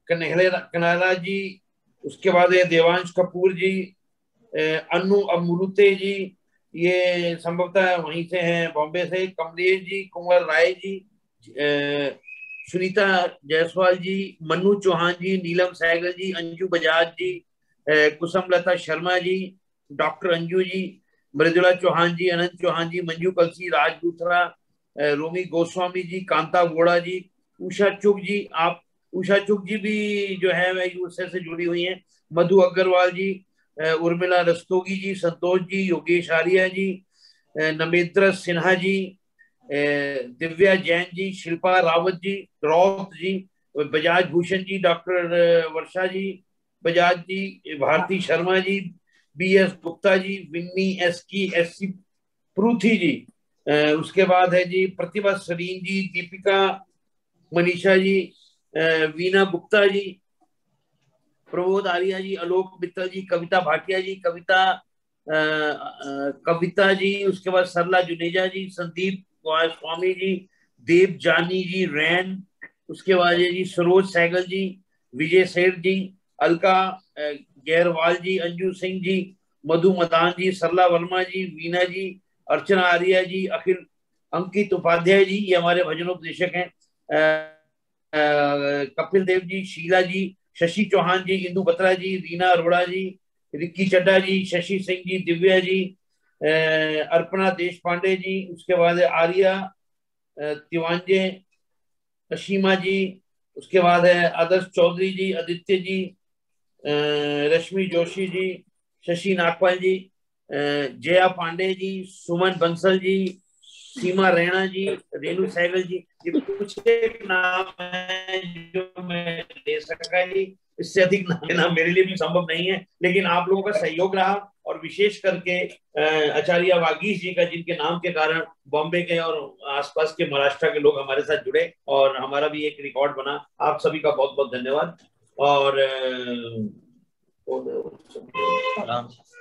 कनारा जी, उसके बाद है देवांश कपूर जी, अनु अमृते जी, ये संभवतः वहीं से हैं, बॉम्बे से, कमलेश जी, कुंवर राय जी, सुनीता जायसवाल जी, मनु चौहान जी, नीलम सहगल जी, अंजू बजाज जी, कुसुम लता शर्मा जी, डॉक्टर अंजू जी, मृदुला चौहान जी, अनंत चौहान जी, मंजू कलसी, राज दूसरा, रोमी गोस्वामी जी, कांता वोड़ा जी, उषा चुग जी, आप उषा चुग जी भी जो है वह यूएसए से जुड़ी हुई हैं, मधु अग्रवाल जी, उर्मिला रस्तोगी जी, संतोष जी, योगेश आर्या जी, नमेंद्र सिन्हा जी, दिव्या जैन जी, शिल्पा रावत जी, रौत जी, बजाज भूषण जी, डॉक्टर वर्षा जी बजाज जी, Bharti Sharma ji, BS Gupta ji, Vinny SC Paruthi जी, उसके बाद है जी प्रतिभा सरीन जी, दीपिका मनीषा जी, वीना गुप्ता जी, प्रमोद आर्या जी, आलोक मित्तल जी, कविता भाटिया जी, कविता जी, उसके बाद सरला जुनेजा जी, संदीप स्वामी जी, देव जानी जी, रैन, उसके बाद जी सरोज सहगल जी, विजय सेठ जी, अलका गैरवाल जी, अंजू सिंह जी, मधु मदान जी, सरला वर्मा जी, वीना जी, अर्चना आर्या जी, अखिल अंकित उपाध्याय जी, ये हमारे भजनोपदेशक हैं, कपिल देव जी, शीला जी, शशि चौहान जी, इंदु बत्रा जी, रीना अरोड़ा जी, रिक्की चड्डा जी, शशि सिंह जी, दिव्या जी, अर्पणा देश पांडे जी, उसके बाद आर्या तिवांजे, अशीमा जी, उसके बाद है आदर्श चौधरी जी, आदित्य जी, रश्मि जोशी जी, शशि नागपाल जी, जया पांडे जी, सुमन बंसल जी, सीमा रैना जी, रेणु सहगल जी, ये कुछ एक नाम है जो मैं ले सका जी। इससे अधिक नाम लेना मेरे लिए भी संभव नहीं है, लेकिन आप लोगों का सहयोग रहा और विशेष करके आचार्य वागीश जी का, जिनके नाम के कारण बॉम्बे के और आसपास के महाराष्ट्र के लोग हमारे साथ जुड़े और हमारा भी एक रिकॉर्ड बना। आप सभी का बहुत बहुत धन्यवाद। और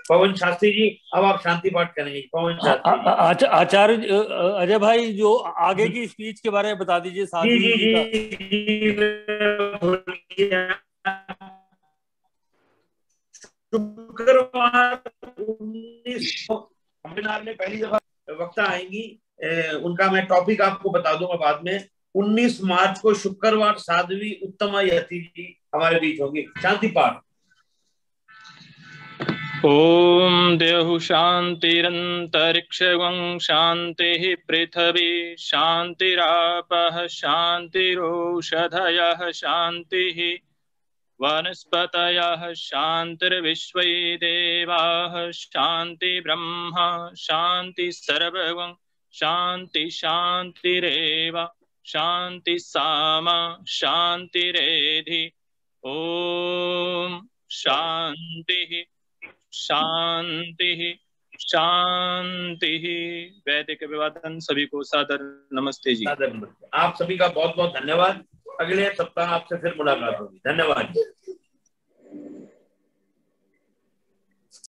पवन शास्त्री जी, अब आप शांति पाठ करेंगे। पवन शास्त्री जी। आचार्य अजय भाई, जो आगे की स्पीच के बारे में बता दीजिए। जी जी जी, शुक्रवार 19 तमिलनाडु में पहली दफा वक्ता आएंगी, उनका मैं टॉपिक आपको बता दूंगा बाद में। 19 मार्च को शुक्रवार साध्वी उत्तमा यति जी हमारे बीच होंगी। शांति पाठ। ओम देहु शांतिरंतरिक्षं शांतिः पृथ्वी शांतिरापः शांतिरोषधयः शांतिः वनस्पतयः शांतिर्विश्वे देवाः शांति ब्रह्म शांति सर्वं शांति शांतिरेव शांति सामा शांतिरेधि। ओम शांति शांति शांति। वैदिक अभिवादन सभी को सादर नमस्ते जी। आप सभी का बहुत बहुत धन्यवाद। अगले सप्ताह आपसे फिर मुलाकात होगी। धन्यवाद।